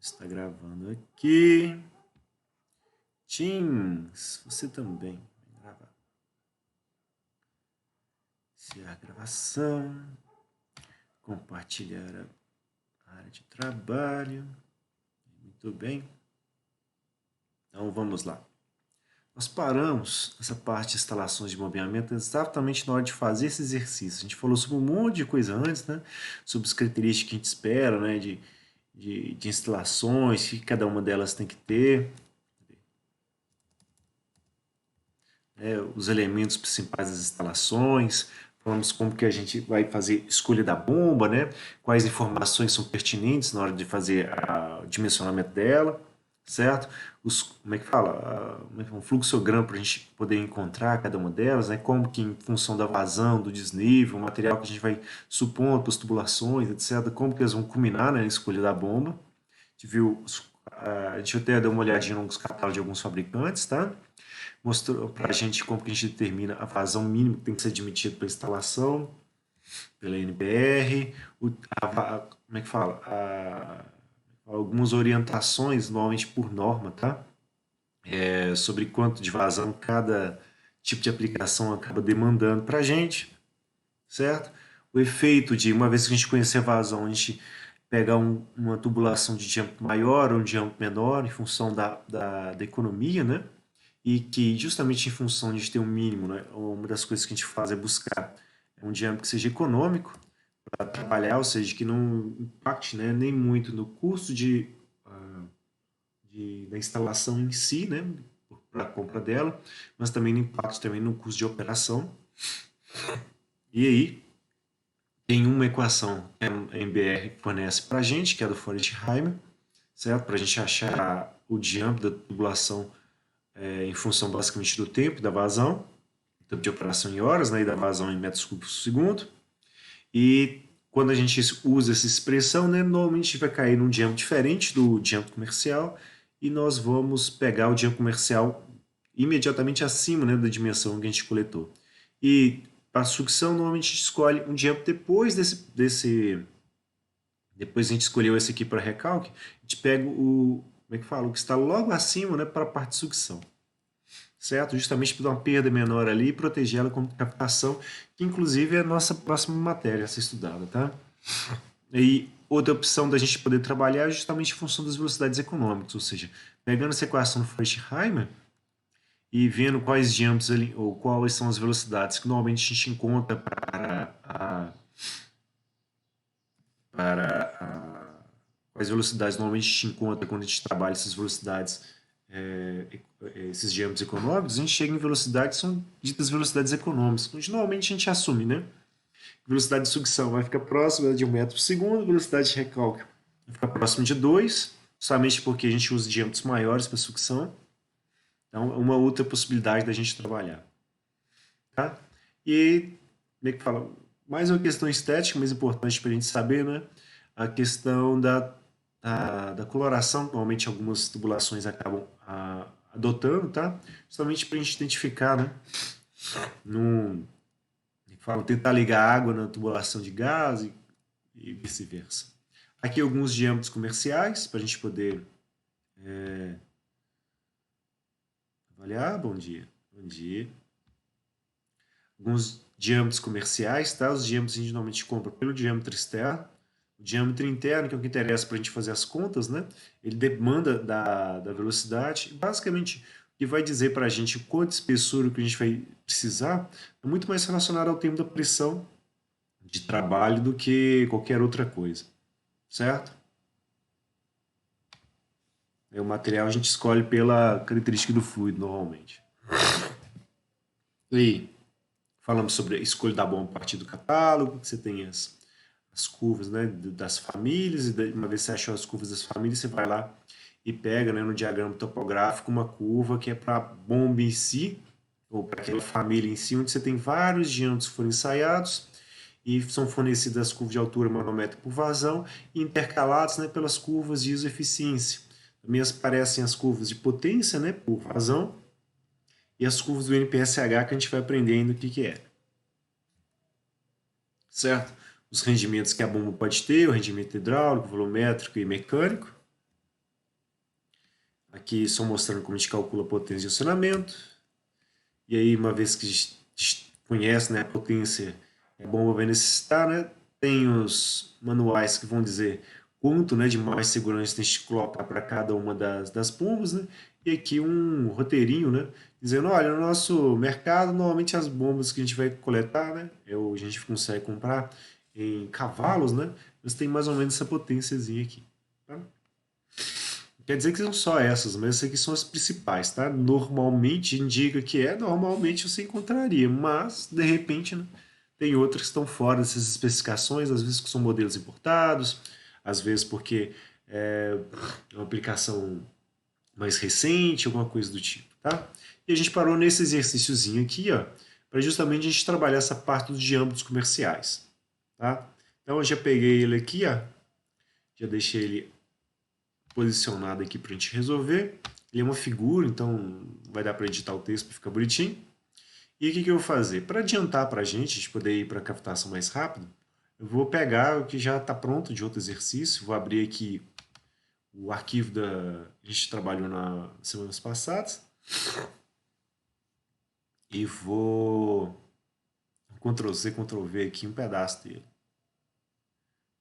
Está gravando aqui. Teams, você também vai gravar. Iniciar a gravação. Compartilhar a área de trabalho. Muito bem. Então vamos lá. Nós paramos essa parte de instalações de mapeamento exatamente na hora de fazer esse exercício. A gente falou sobre um monte de coisa antes, né? Sobre as características que a gente espera, né? De instalações, que cada uma delas tem que ter. Os elementos principais das instalações, falamos como que a gente vai fazer escolha da bomba, né? Quais informações são pertinentes na hora de fazer o dimensionamento dela, certo? Como é que fala? Um fluxograma para a gente poder encontrar cada uma delas, né? Como que em função da vazão, do desnível, o material que a gente vai supondo para as tubulações, etc., como que elas vão culminar na escolha da bomba. A gente até deu uma olhadinha nos catálogos de alguns fabricantes, tá? Mostrou para a gente como que a gente determina a vazão mínima que tem que ser admitida para instalação, pela NBR, como é que fala? Algumas orientações, normalmente por norma, tá? Sobre quanto de vazão cada tipo de aplicação acaba demandando para a gente, certo? O efeito de, uma vez que a gente conhecer a vazão, a gente pegar uma tubulação de diâmetro maior ou um diâmetro menor, em função da economia, né? E que justamente em função de ter um mínimo, né, uma das coisas que a gente faz é buscar um diâmetro que seja econômico para trabalhar, ou seja, que não impacte, né, nem muito no custo da instalação em si, né, para a compra dela, mas também no impacto também no custo de operação. E aí tem uma equação que a MBR fornece para a gente, que é do Forest-Heimer, certo? Para a gente achar o diâmetro da tubulação em função basicamente do tempo da vazão, tempo de operação em horas, né, e da vazão em metros cúbicos por segundo. E quando a gente usa essa expressão, né, normalmente a gente vai cair num diâmetro diferente do diâmetro comercial e nós vamos pegar o diâmetro comercial imediatamente acima, né, da dimensão que a gente coletou. E para a sucção, normalmente a gente escolhe um diâmetro depois a gente escolheu esse aqui para recalque, a gente pega como é que fala? O que está logo acima, né, para a parte de sucção, certo? Justamente para dar uma perda menor ali e proteger ela contra captação, que inclusive é a nossa próxima matéria a ser estudada, tá? E outra opção da gente poder trabalhar é justamente em função das velocidades econômicas, ou seja, pegando essa equação do Forest-Heimer e vendo quais diâmetros ali, ou quais são as velocidades que normalmente a gente encontra quais velocidades normalmente a gente encontra quando a gente trabalha essas velocidades, esses diâmetros econômicos, a gente chega em velocidades que são ditas velocidades econômicas, onde normalmente a gente assume, né? Velocidade de sucção vai ficar próxima de 1 metro por segundo, velocidade de recalque vai ficar próxima de 2, somente porque a gente usa diâmetros maiores para sucção. Então, é uma outra possibilidade da gente trabalhar. Tá? E, como é que fala? Mais uma questão estética, mas importante para a gente saber, né? A questão da coloração, que normalmente algumas tubulações acabam adotando, tá? Justamente para a gente identificar, né? Num, fala, tentar ligar água na tubulação de gás e vice-versa. Aqui alguns diâmetros comerciais para a gente poder avaliar. Bom dia. Bom dia. Alguns diâmetros comerciais, tá? Os diâmetros a gente normalmente compra pelo diâmetro externo. O diâmetro interno, que é o que interessa para a gente fazer as contas, né? Ele demanda da velocidade. Basicamente, o que vai dizer para a gente quanto espessura que a gente vai precisar é muito mais relacionado ao tempo da pressão de trabalho do que qualquer outra coisa, certo? O material a gente escolhe pela característica do fluido, normalmente. E falamos sobre a escolha da bomba a partir do catálogo, você tem as curvas, né, das famílias, e uma vez que você achou as curvas das famílias, você vai lá e pega, né, no diagrama topográfico uma curva que é para a bomba em si, ou para aquela família em si, onde você tem vários diâmetros que foram ensaiados e são fornecidas as curvas de altura manométrica por vazão e intercalados, né, pelas curvas de isoeficiência. Também aparecem as curvas de potência, né, por vazão, e as curvas do NPSH que a gente vai aprendendo o que é. Certo? Os rendimentos que a bomba pode ter, o rendimento hidráulico, volumétrico e mecânico. Aqui só mostrando como a gente calcula a potência de acionamento. E aí, uma vez que a gente conhece, né, a potência que a bomba vai necessitar, né, tem os manuais que vão dizer quanto, né, de mais segurança tem que colocar para cada uma das bombas, né? E aqui um roteirinho, né, dizendo, olha, no nosso mercado, normalmente as bombas que a gente vai coletar, né, a gente consegue comprar em cavalos, né, mas tem mais ou menos essa potênciazinha aqui, tá? Quer dizer que são só essas, mas essas aqui são as principais, tá? Normalmente indica que normalmente você encontraria, mas de repente, né, tem outras que estão fora dessas especificações, às vezes que são modelos importados, às vezes porque é uma aplicação mais recente, alguma coisa do tipo, tá? E a gente parou nesse exercíciozinho aqui, ó, para justamente a gente trabalhar essa parte dos diâmetros comerciais, tá? Então eu já peguei ele aqui, ó, já deixei ele posicionado aqui para a gente resolver. Ele é uma figura, então vai dar para editar o texto para ficar bonitinho. E o que eu vou fazer? Para adiantar para a gente poder ir para a captação mais rápido, eu vou pegar o que já está pronto de outro exercício, vou abrir aqui o arquivo da a gente trabalhou nas semanas passadas e vou Ctrl C, Ctrl V aqui um pedaço dele.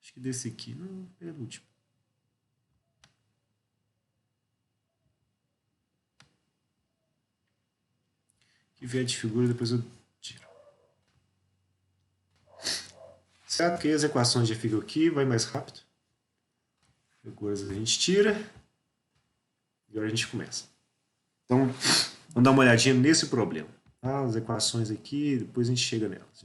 Acho que desse aqui, não, penúltimo. Que vier de figura, depois eu tiro. Certo que as equações já ficam aqui, vai mais rápido. Figuras a gente tira. E agora a gente começa. Então, vamos dar uma olhadinha nesse problema. Tá? As equações aqui, depois a gente chega nelas.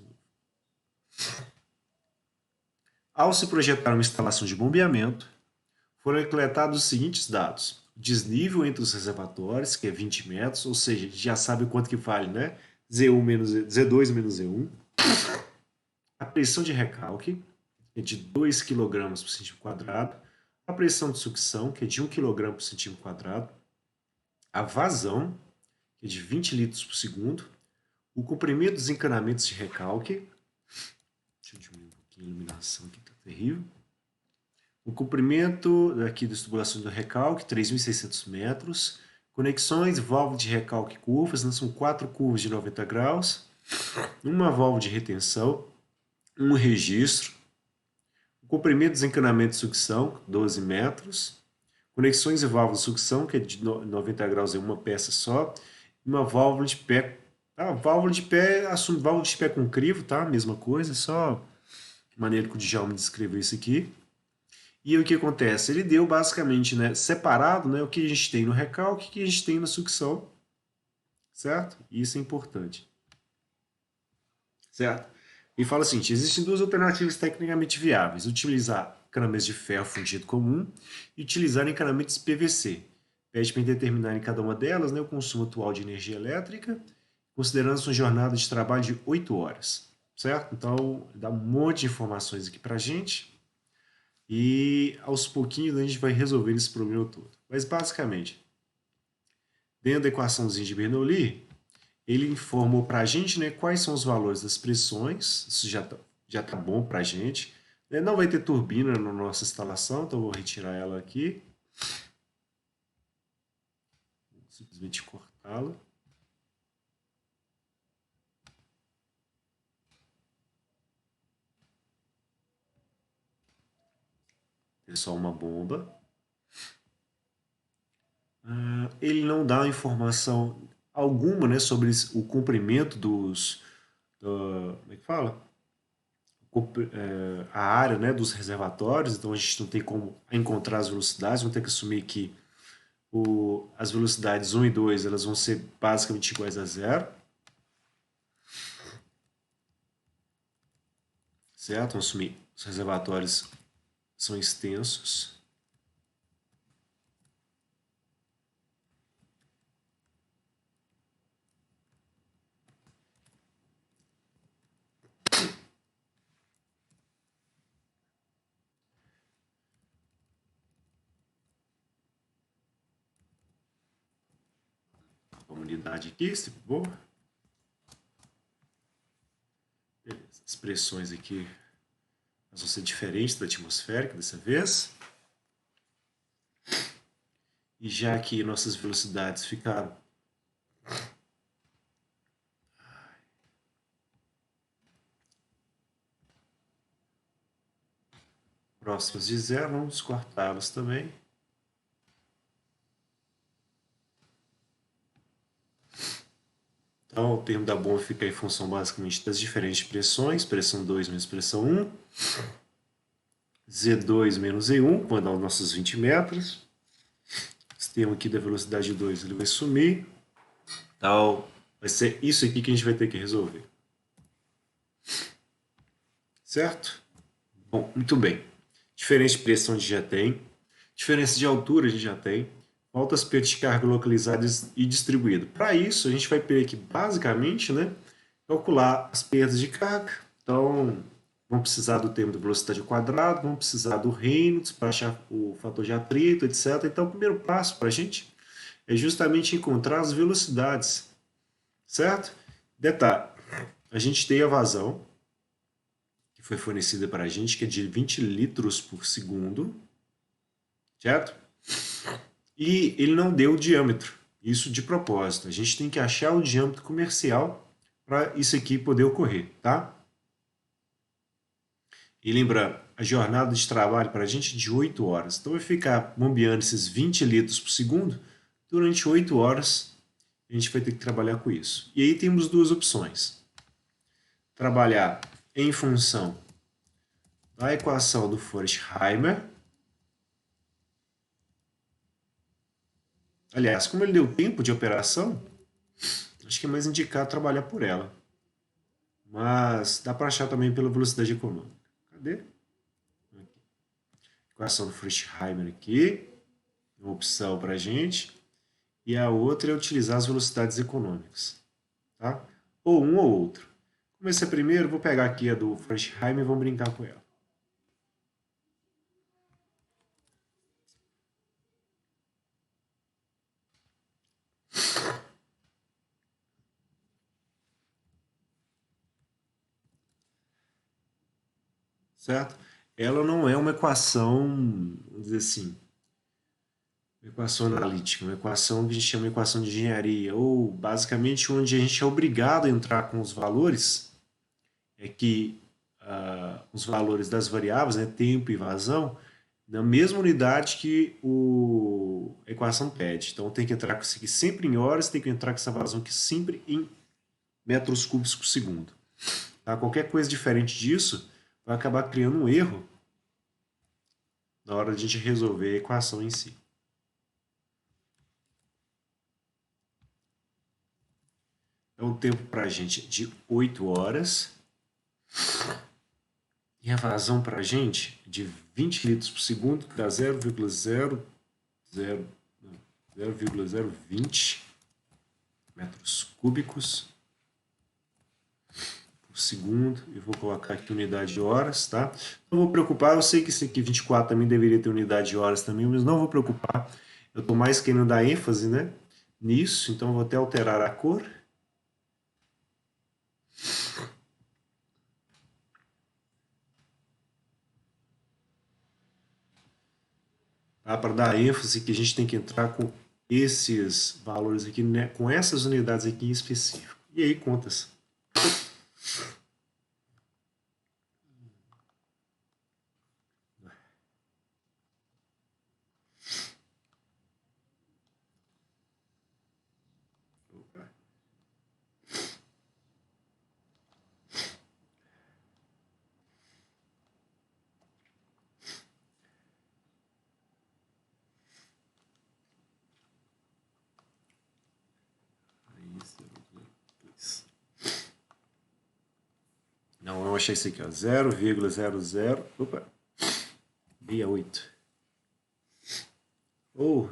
Ao se projetar uma instalação de bombeamento, foram coletados os seguintes dados. O desnível entre os reservatórios, que é 20 metros, ou seja, a gente já sabe quanto que vale, né? Z1 menos Z2 menos Z1. A pressão de recalque, que é de 2 kg por centímetro quadrado. A pressão de sucção, que é de 1 kg por centímetro quadrado. A vazão, que é de 20 litros por segundo. O comprimento dos encanamentos de recalque. Deixa eu diminuir um pouquinho a iluminação aqui, tá terrível. O comprimento aqui das tubulações do recalque, 3.600 metros. Conexões, válvula de recalque curvas, né? São 4 curvas de 90 graus. Uma válvula de retenção, um registro. O comprimento dos encanamentos de sucção, 12 metros. Conexões e válvulas de sucção, que é de 90 graus em uma peça só. Uma válvula de pé. Ah, válvula de pé, assume válvula de pé com crivo, tá? Mesma coisa, só maneira que o Djalma descreveu isso aqui. E o que acontece? Ele deu basicamente, né, separado, né, o que a gente tem no recalque e o que a gente tem na sucção, certo? Isso é importante, certo? E fala assim, existem duas alternativas tecnicamente viáveis, utilizar encanamentos de ferro fundido comum e utilizar encanamentos PVC. Pede para determinar em cada uma delas, né, o consumo atual de energia elétrica, considerando uma jornada de trabalho de 8 horas, certo? Então, dá um monte de informações aqui para a gente. E aos pouquinhos a gente vai resolver esse problema todo. Mas basicamente, dentro da equaçãozinha de Bernoulli, ele informou para a gente, né, quais são os valores das pressões. Isso já tá bom para a gente. Não vai ter turbina na nossa instalação, então eu vou retirar ela aqui. Vou simplesmente cortá-la. É só uma bomba. Ele não dá informação alguma, né, sobre o comprimento dos. Como é que fala? A área, né, dos reservatórios, então a gente não tem como encontrar as velocidades, vamos ter que assumir que as velocidades 1 e 2 elas vão ser basicamente iguais a zero, certo? Vamos assumir que os reservatórios são extensos. Uma unidade aqui, se for. Beleza. As pressões aqui vão ser diferentes da atmosférica dessa vez. E já que nossas velocidades ficaram próximas de zero, vamos descortá-las também. Então, o termo da bomba fica em função basicamente das diferentes pressões, pressão 2 menos pressão 1, Z2 menos E1, que vai dar os nossos 20 metros. Esse termo aqui da velocidade 2 ele vai sumir. Então, vai ser isso aqui que a gente vai ter que resolver. Certo? Bom, muito bem. Diferença de pressão a gente já tem. Diferença de altura a gente já tem. Faltas perdas de carga localizadas e distribuídas. Para isso, a gente vai ter que, basicamente, né, calcular as perdas de carga. Então, vamos precisar do termo de velocidade ao quadrado, vamos precisar do Reynolds para achar o fator de atrito, etc. Então, o primeiro passo para a gente é justamente encontrar as velocidades, certo? Detalhe, a gente tem a vazão, que foi fornecida para a gente, que é de 20 litros por segundo, certo? E ele não deu o diâmetro, isso de propósito. A gente tem que achar o diâmetro comercial para isso aqui poder ocorrer, tá? E lembrando, a jornada de trabalho para a gente é de 8 horas. Então vai ficar bombeando esses 20 litros por segundo durante 8 horas. A gente vai ter que trabalhar com isso. E aí temos duas opções. Trabalhar em função da equação do Forchheimer. Aliás, como ele deu tempo de operação, acho que é mais indicado trabalhar por ela. Mas dá para achar também pela velocidade econômica. Cadê? Aqui. Equação do Forchheimer aqui. Uma opção para a gente. E a outra é utilizar as velocidades econômicas. Tá? Ou um ou outro. Como esse é primeiro, vou pegar aqui a do Forchheimer e vamos brincar com ela. Certo? Ela não é uma equação, vamos dizer assim, uma equação analítica, uma equação que a gente chama de equação de engenharia, ou basicamente onde a gente é obrigado a entrar com os valores, é que os valores das variáveis, né, tempo e vazão, na mesma unidade que a equação pede. Então tem que entrar com isso aqui sempre em horas, tem que entrar com essa vazão aqui sempre em metros cúbicos por segundo. Tá? Qualquer coisa diferente disso vai acabar criando um erro na hora de a gente resolver a equação em si. Então, o tempo para a gente é de 8 horas. E a vazão para a gente é de 20 litros por segundo, que dá 0,020 metros cúbicos por segundo. Eu vou colocar aqui unidade de horas, tá? Não vou preocupar, eu sei que esse aqui 24 também deveria ter unidade de horas também, mas não vou preocupar. Eu estou mais querendo dar ênfase, né, nisso, então eu vou até alterar a cor. Tá? Para dar ênfase que a gente tem que entrar com esses valores aqui, né, com essas unidades aqui em específico. E aí, contas. Não, eu achei isso aqui, ó, 0,00, opa, 68. Ou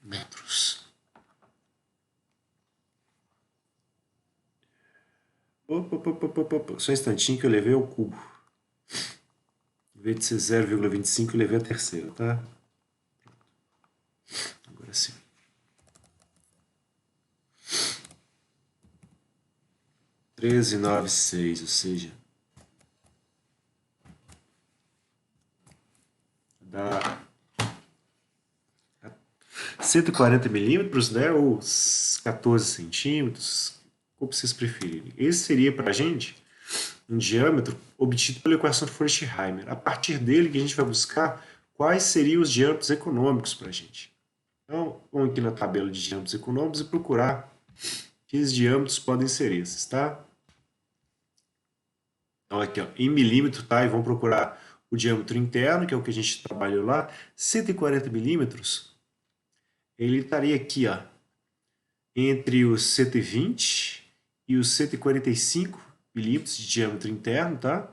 metros. Opa, só um instantinho que eu levei ao cubo. Em vez de ser 0,25, eu levei a terceira, tá? Agora sim. 13,96, ou seja, dá 140 milímetros, né? Ou 14 centímetros, como vocês preferirem. Esse seria para a gente um diâmetro obtido pela equação de Forst-Heimer. A partir dele que a gente vai buscar quais seriam os diâmetros econômicos para a gente. Então, vamos aqui na tabela de diâmetros econômicos e procurar que os diâmetros podem ser esses, tá? Então, aqui, ó, em milímetro, tá? E vamos procurar o diâmetro interno, que é o que a gente trabalhou lá, 140 milímetros. Ele estaria aqui, ó, entre os 120 e os 145 milímetros de diâmetro interno, tá?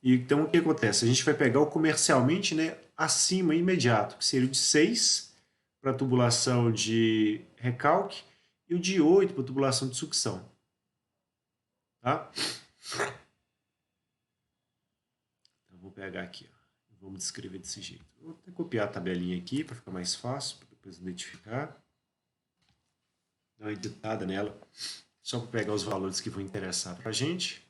E então, o que acontece? A gente vai pegar o comercialmente, né, acima, imediato, que seria o de 6 para tubulação de recalque e o de 8 para tubulação de sucção, tá? Vou pegar aqui, ó. Vamos descrever desse jeito. Vou até copiar a tabelinha aqui para ficar mais fácil, para depois identificar. Dar uma editada nela, só para pegar os valores que vão interessar para a gente.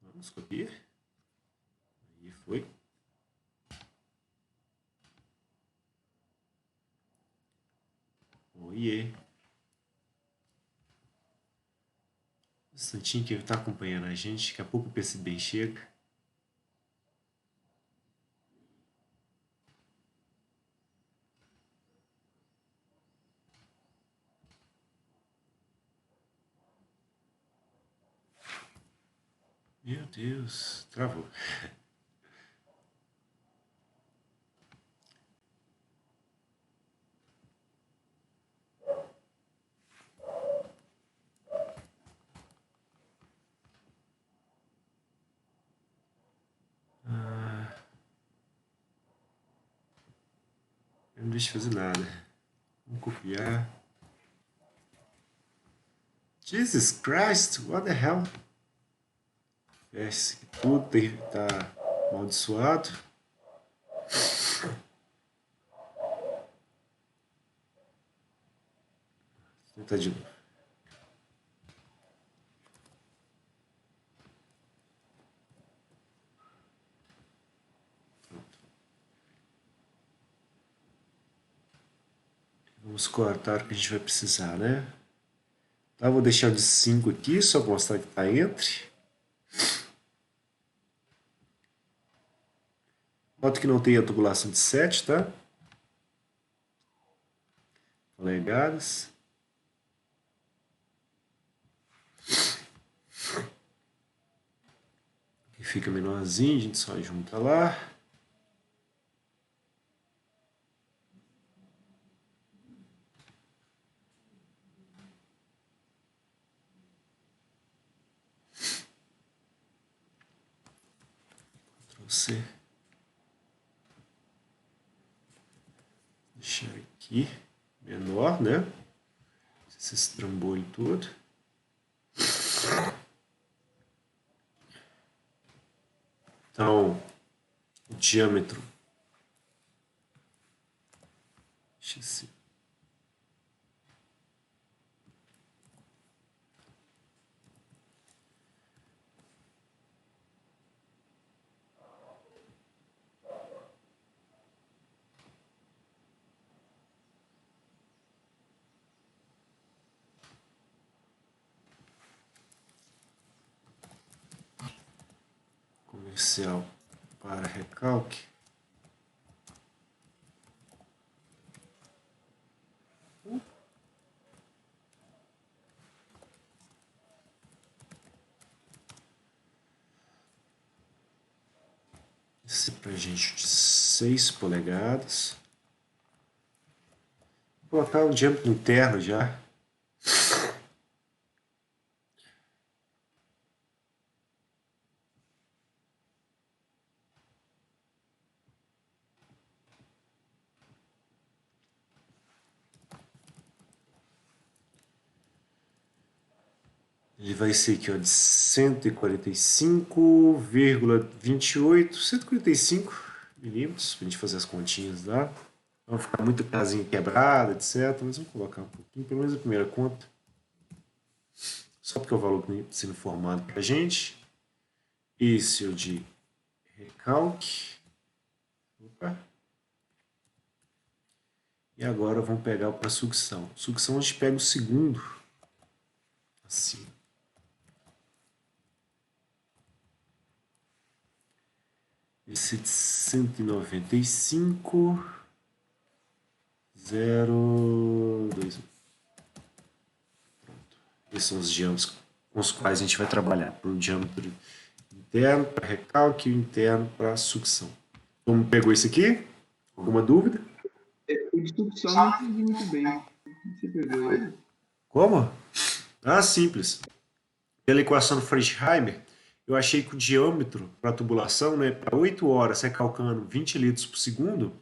Vamos copiar. Aí foi. Oiê. Um instantinho que ele está acompanhando a gente, daqui a pouco o PCB chega. Meu Deus, travou. Eu não deixo de fazer nada. Vamos copiar. Jesus Christ, what the hell? Fecha tudo, tá amaldiçoado. Vou tentar de novo. Vamos cortar o que a gente vai precisar, né? Tá, vou deixar o de 5 aqui, só para mostrar que está entre. Nota que não tem a tubulação de 7, tá? Polegadas. Aqui fica menorzinho, a gente só junta lá. Ctrl+C. Deixar aqui menor, né? Esse trambolho todo. Então, o diâmetro. Deixa eu ser. Comercial para recalque. Esse pra gente de 6 polegadas. Vou colocar o diâmetro interno já. Ele vai ser aqui, ó, de 145,28, 145 milímetros, para a gente fazer as continhas lá. Não vai ficar muito casinha quebrada, etc. Mas vamos colocar um pouquinho, pelo menos a primeira conta. Só porque é o valor que está sendo formado para a gente. esse é o de recalque. Opa. E agora vamos pegar para sucção. Sucção a gente pega o segundo, assim. Esse de 195, 0,2. Esses são os diâmetros com os quais a gente vai trabalhar. Para o diâmetro interno, para recalque, e o interno para sucção. Como pegou isso aqui? Alguma dúvida? O de sucção não entendi muito bem. Você pegou ele? Como? Ah, simples. Pela equação do Freischheimer, eu achei que o diâmetro para a tubulação, né, para 8 horas recalcando 20 litros por segundo,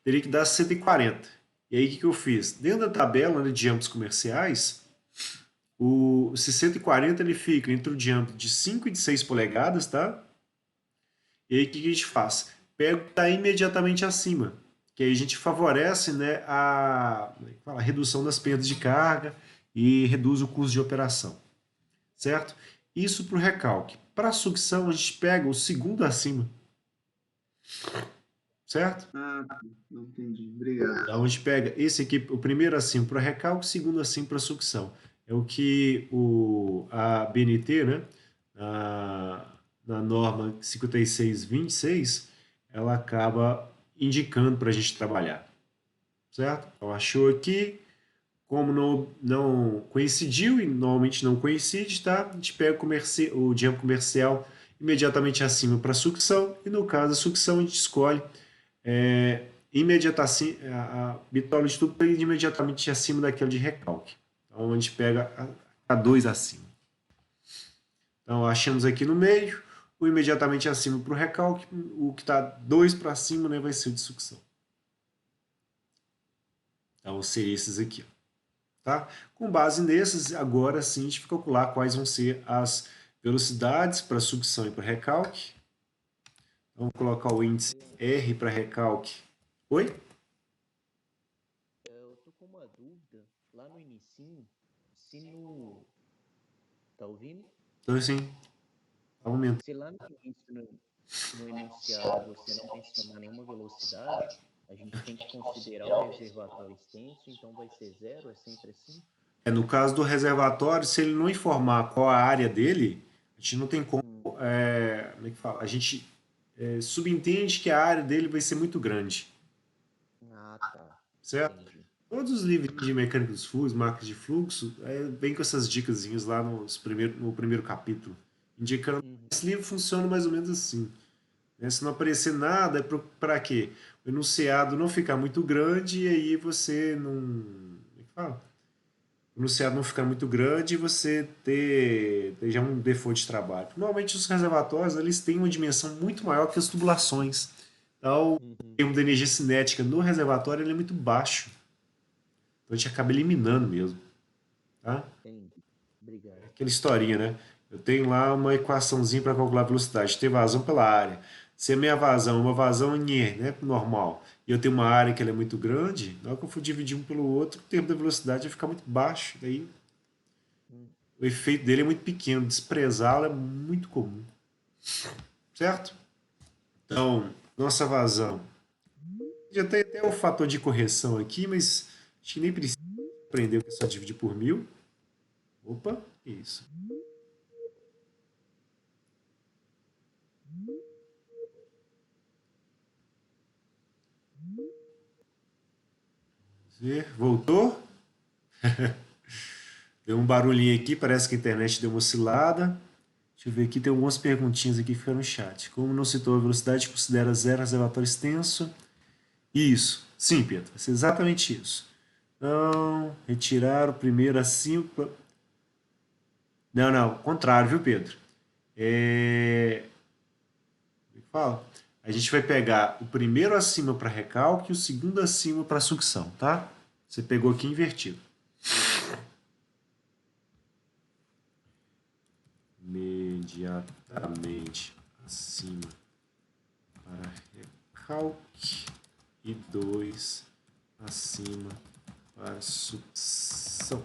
teria que dar 140. E aí o que eu fiz? Dentro da tabela de diâmetros comerciais, esse 140 ele fica entre o diâmetro de 5 e de 6 polegadas, tá? E aí o que a gente faz? Pega o que está imediatamente acima, que aí a gente favorece, né, a redução das perdas de carga e reduz o custo de operação, certo? Isso para o recalque. Para a sucção, a gente pega o segundo acima, certo? Ah, não entendi. Obrigado. Então a gente pega esse aqui, o primeiro acima para recalque, o segundo acima para sucção. É o que a BNT, né, na norma 5626, ela acaba indicando para a gente trabalhar, certo? Então achou aqui, como não coincidiu, e normalmente não coincide, tá? A gente pega o diâmetro comercial imediatamente acima para sucção, e no caso da sucção a gente escolhe a bitola de tubo imediatamente acima daquela de recalque. Então a gente pega a 2 acima. Então achamos aqui no meio, o imediatamente acima para o recalque, o que está 2 para cima, né, vai ser o de sucção. Então seria esses aqui. Tá? Com base nesses, agora sim a gente vai calcular quais vão ser as velocidades para sucção e para recalque. Então, vamos colocar o índice R para recalque. Oi? Eu tô com uma dúvida. Lá no inicinho, se no... Tá ouvindo? Então, assim, aumenta. Se lá no início, no enunciado, você não mencionar nenhuma velocidade, a gente tem que considerar o reservatório extenso, então vai ser zero, é sempre assim? No caso do reservatório, se ele não informar qual a área dele, a gente não tem como. Como é que fala? A gente subentende que a área dele vai ser muito grande. Ah, tá. Certo? Entendi. Todos os livros de mecânica dos fluidos, marcas de fluxo, vem com essas dicas lá no primeiro capítulo, indicando que esse livro funciona mais ou menos assim. Né? Se não aparecer nada, é para quê? O enunciado não ficar muito grande e aí você não. Como é que fala? O enunciado não ficar muito grande e você ter já um default de trabalho. Normalmente os reservatórios eles têm uma dimensão muito maior que as tubulações. Então, o termo da energia cinética no reservatório ele é muito baixo. Então a gente acaba eliminando mesmo. Tá? Entendi. Obrigado. Aquela historinha, né? Eu tenho lá uma equaçãozinha para calcular a velocidade. Ter vazão pela área. Se a minha vazão é uma vazão NE, né, normal, e eu tenho uma área que ela é muito grande, na hora que eu for dividir um pelo outro, o termo da velocidade vai ficar muito baixo. Daí o efeito dele é muito pequeno. Desprezá-lo é muito comum. Certo? Então, nossa vazão. Já tem até o fator de correção aqui, mas acho que nem precisa aprender o que é só dividir por 1000. Opa, isso. Vamos ver. Voltou? Deu um barulhinho aqui, parece que a internet deu uma oscilada. Deixa eu ver aqui, tem algumas perguntinhas aqui que ficaram no chat. Como não citou a velocidade, considera zero reservatório extenso? Isso. Sim, Pedro. Vai ser exatamente isso. Então, retirar o primeiro acima. Não, não. Contrário, viu, Pedro? Como é que fala? A gente vai pegar o primeiro acima para recalque e o segundo acima para sucção, tá? Você pegou aqui invertido. Imediatamente acima para recalque e 2 acima para sucção.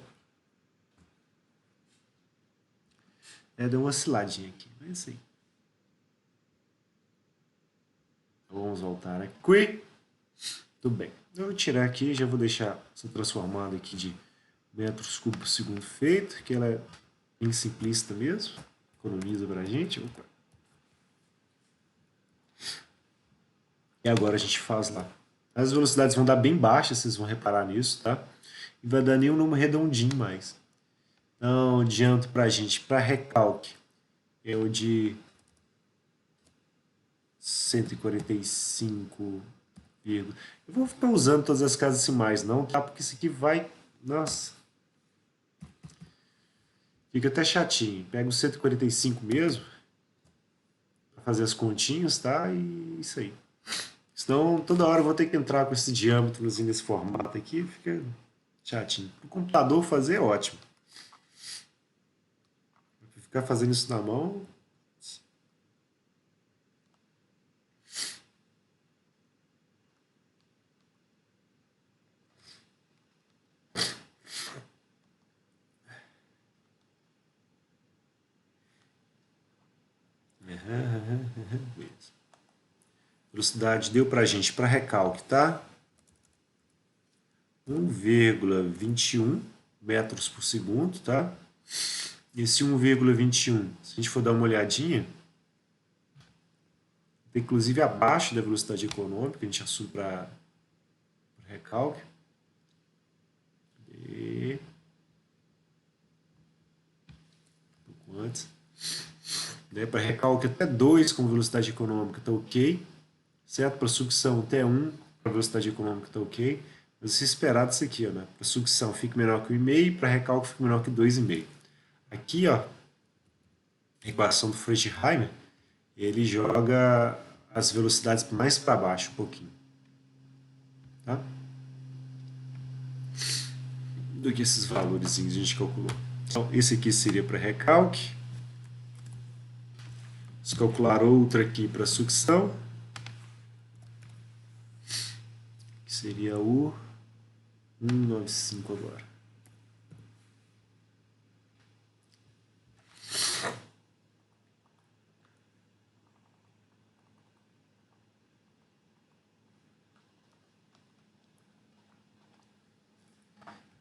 Deu uma osciladinha aqui, mas assim. Vamos voltar aqui. Tudo bem. Eu vou tirar aqui, já vou deixar essa transformada aqui de metros cúbicos por segundo feito, que ela é bem simplista mesmo. Economiza pra gente. Opa. E agora a gente faz lá. As velocidades vão dar bem baixas, vocês vão reparar nisso, tá? E vai dar nenhum número redondinho mais. Então, adianto pra gente, para recalque, é o de 145, eu vou ficar usando todas as casas decimais não, tá? Porque isso aqui vai, nossa, fica até chatinho. Pega o 145 mesmo, para fazer as continhas, tá? E isso aí. Senão, toda hora eu vou ter que entrar com esse diâmetro nesse formato aqui, fica chatinho. O computador fazer é ótimo. Ficar fazendo isso na mão... Velocidade deu pra gente, para recalque, tá? 1,21 metros por segundo, tá? Esse 1,21, se a gente for dar uma olhadinha, inclusive abaixo da velocidade econômica, a gente assume para recalque. E... um pouco antes. Né? Para recalque até 2 com velocidade econômica está ok. Certo? Para sucção até 1 para velocidade econômica está ok. Mas se esperar disso aqui, ó, né? Para sucção fica menor que 1,5, para recalque fica menor que 2,5. Aqui, ó, a equação do Freidheimer, ele joga as velocidades mais para baixo um pouquinho. Tá? Do que esses valores a gente calculou. Então, esse aqui seria para recalque. Vamos calcular outra aqui para sucção. Que seria o 195 agora.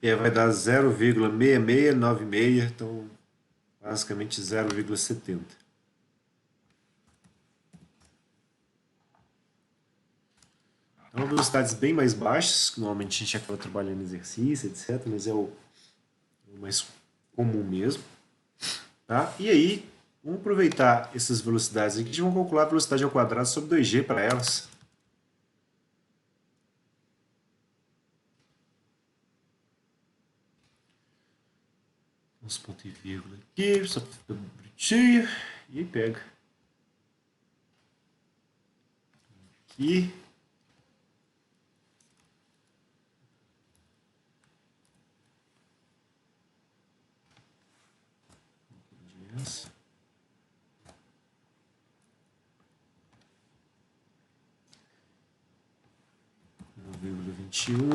E aí vai dar 0,6696, então basicamente 0,70. Então, velocidades bem mais baixas, que normalmente a gente acaba trabalhando em exercício, etc., mas é o mais comum mesmo. Tá? E aí, vamos aproveitar essas velocidades aqui, a gente vai calcular a velocidade ao quadrado sobre 2g para elas. Uns pontos e vírgula aqui, só para ficar bonitinho. E pega. Aqui. Yes. Vírgula 21.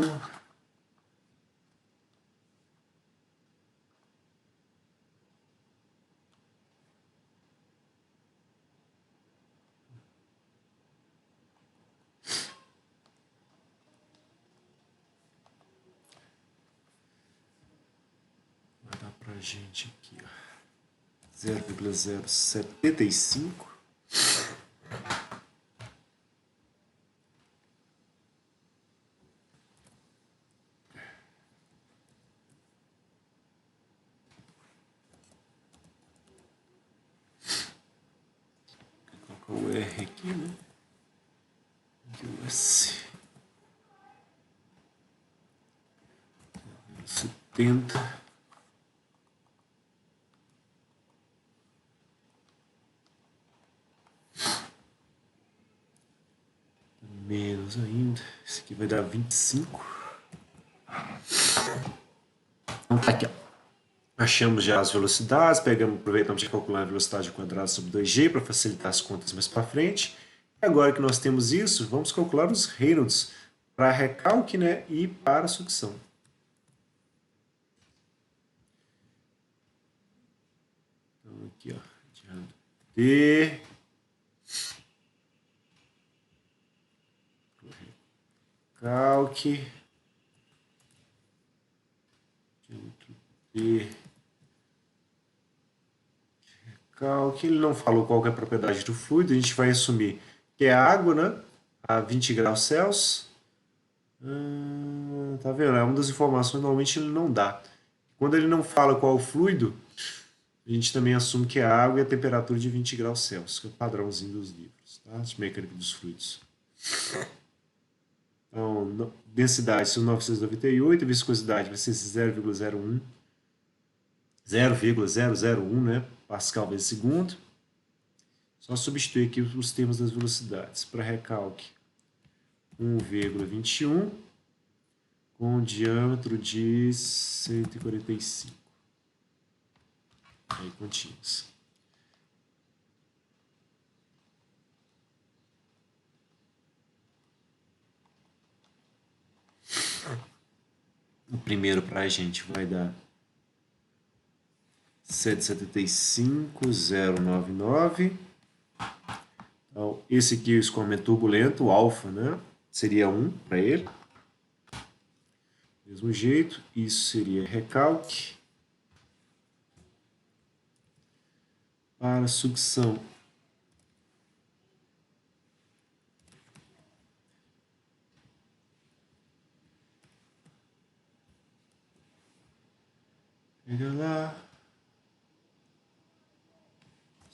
Vai dar pra gente aqui, ó. 0,075. Vou colocar o R aqui, né? US. 70. Menos ainda. Esse aqui vai dar 25. Então tá aqui, ó. Achamos já as velocidades, aproveitamos de calcular a velocidade ao quadrado sobre 2g para facilitar as contas mais para frente. E agora que nós temos isso, vamos calcular os Reynolds para recalque, né, e para sucção. Então aqui, ó, D Recalque. Diâmetro P. Recalque. Ele não falou qual que é a propriedade do fluido. A gente vai assumir que é água, né? A 20 graus Celsius. Tá vendo? É uma das informações normalmente ele não dá. Quando ele não fala qual é o fluido, a gente também assume que é água e a temperatura de 20 graus Celsius, que é o padrãozinho dos livros, tá? De mecânica dos fluidos. Então, densidade são 998, a viscosidade vai ser 0,01, 0,001, né? Pascal vezes segundo. Só substituir aqui os termos das velocidades. Para recalque, 1,21 com um diâmetro de 145. Aí, continhas. O primeiro para a gente vai dar 175,099. Então, esse aqui é o escoamento turbulento, o alfa, né? Seria 1 para ele. Mesmo jeito, isso seria recalque. Para sucção, pega lá,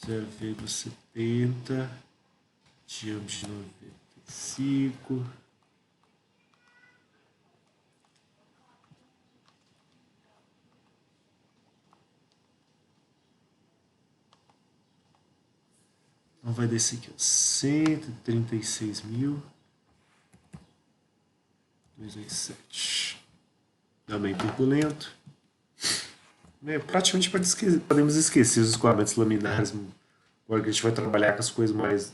0,70, diâmetro de 95. Então vai descer aqui, 136.287. Também turbulento. Praticamente podemos esquecer os escoamentos laminares, agora que a gente vai trabalhar com as coisas mais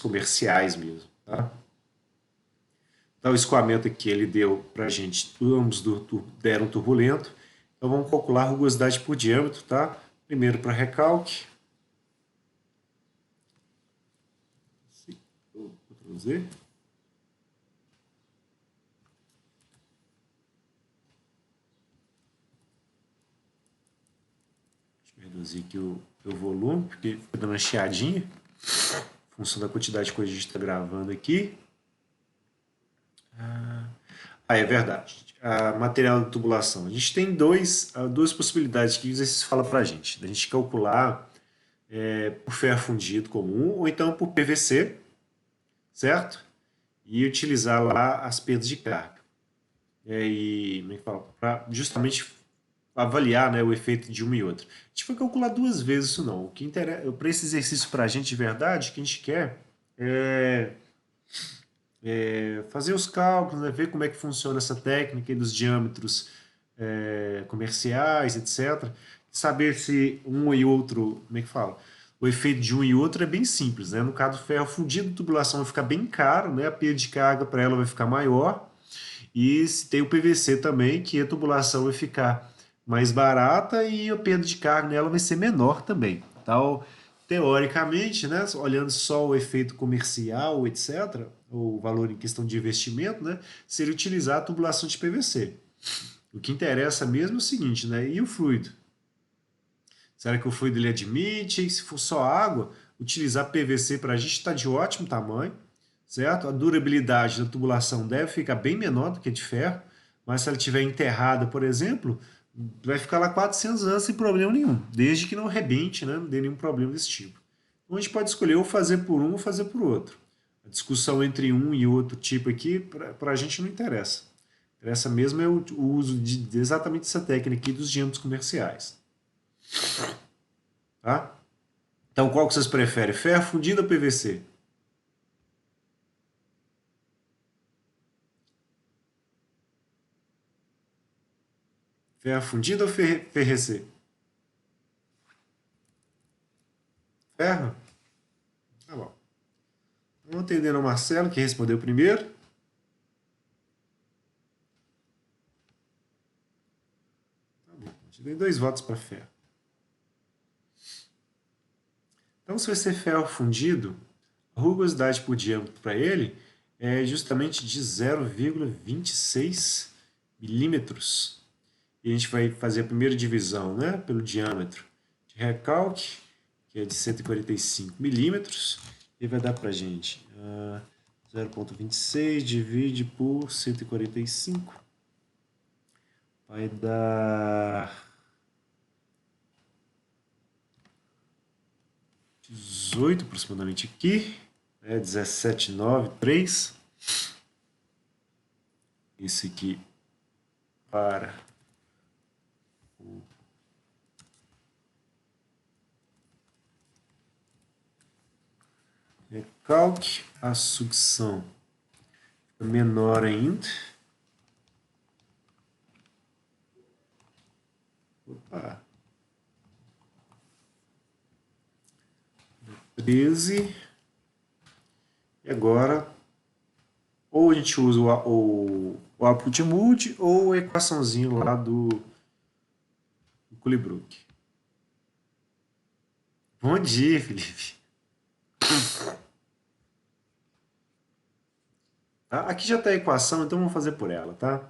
comerciais mesmo, tá? Então o escoamento aqui ele deu pra gente, ambos deram turbulento. Então vamos calcular a rugosidade por diâmetro, tá? Primeiro para recalque. Ctrl Z. Deixa eu reduzir aqui o volume, porque fica dando uma chiadinha. Em função da quantidade de coisa que a gente está gravando aqui. É verdade. Material de tubulação. A gente tem duas possibilidades que o exercício fala para a gente. Da gente calcular por ferro fundido comum ou então por PVC, certo? E utilizar lá as perdas de carga. E como é que fala? Para justamente avaliar, né, o efeito de uma e outra. A gente vai calcular duas vezes isso não. O que interessa para esse exercício para a gente de verdade, o que a gente quer fazer os cálculos, né, ver como é que funciona essa técnica dos diâmetros comerciais, etc. Saber se um e outro, como é que fala? O efeito de um e outro é bem simples, né? No caso do ferro fundido, a tubulação vai ficar bem caro, né? A perda de carga para ela vai ficar maior. E se tem o PVC também, que a tubulação vai ficar mais barata e a perda de carga nela vai ser menor também. Então, teoricamente, né, olhando só o efeito comercial, etc., o valor em questão de investimento, né, seria utilizar a tubulação de PVC. O que interessa mesmo é o seguinte, né, e o fluido? Será que o fluido ele admite? E se for só água, utilizar PVC para a gente está de ótimo tamanho, certo? A durabilidade da tubulação deve ficar bem menor do que a de ferro, mas se ela estiver enterrada, por exemplo, vai ficar lá 400 anos sem problema nenhum, desde que não rebente, né? Não dê nenhum problema desse tipo. Então a gente pode escolher ou fazer por um ou fazer por outro. A discussão entre um e outro tipo aqui, para a gente não interessa. Interessa mesmo é o uso de exatamente essa técnica aqui dos diâmetros comerciais. Tá? Então qual que vocês preferem? Ferro fundido ou PVC? Ferro fundido ou FRC? Ferro? Tá bom. Vamos atender ao Marcelo, que respondeu primeiro. Tá bom. Te dei 2 votos para ferro. Então, se vai ser ferro fundido, a rugosidade por diâmetro para ele é justamente de 0,26 milímetros. E a gente vai fazer a primeira divisão, né, pelo diâmetro de recalque, que é de 145 milímetros, e vai dar para a gente 0,26 divide por 145, vai dar 18 aproximadamente aqui, 17,93. Esse aqui para o recalque, a sucção fica menor ainda. Opa. 13. E agora, ou a gente usa o output multi ou a equaçãozinho lá do Culebrook. Bom dia, Felipe. Tá? Aqui já está a equação, então vamos fazer por ela, tá?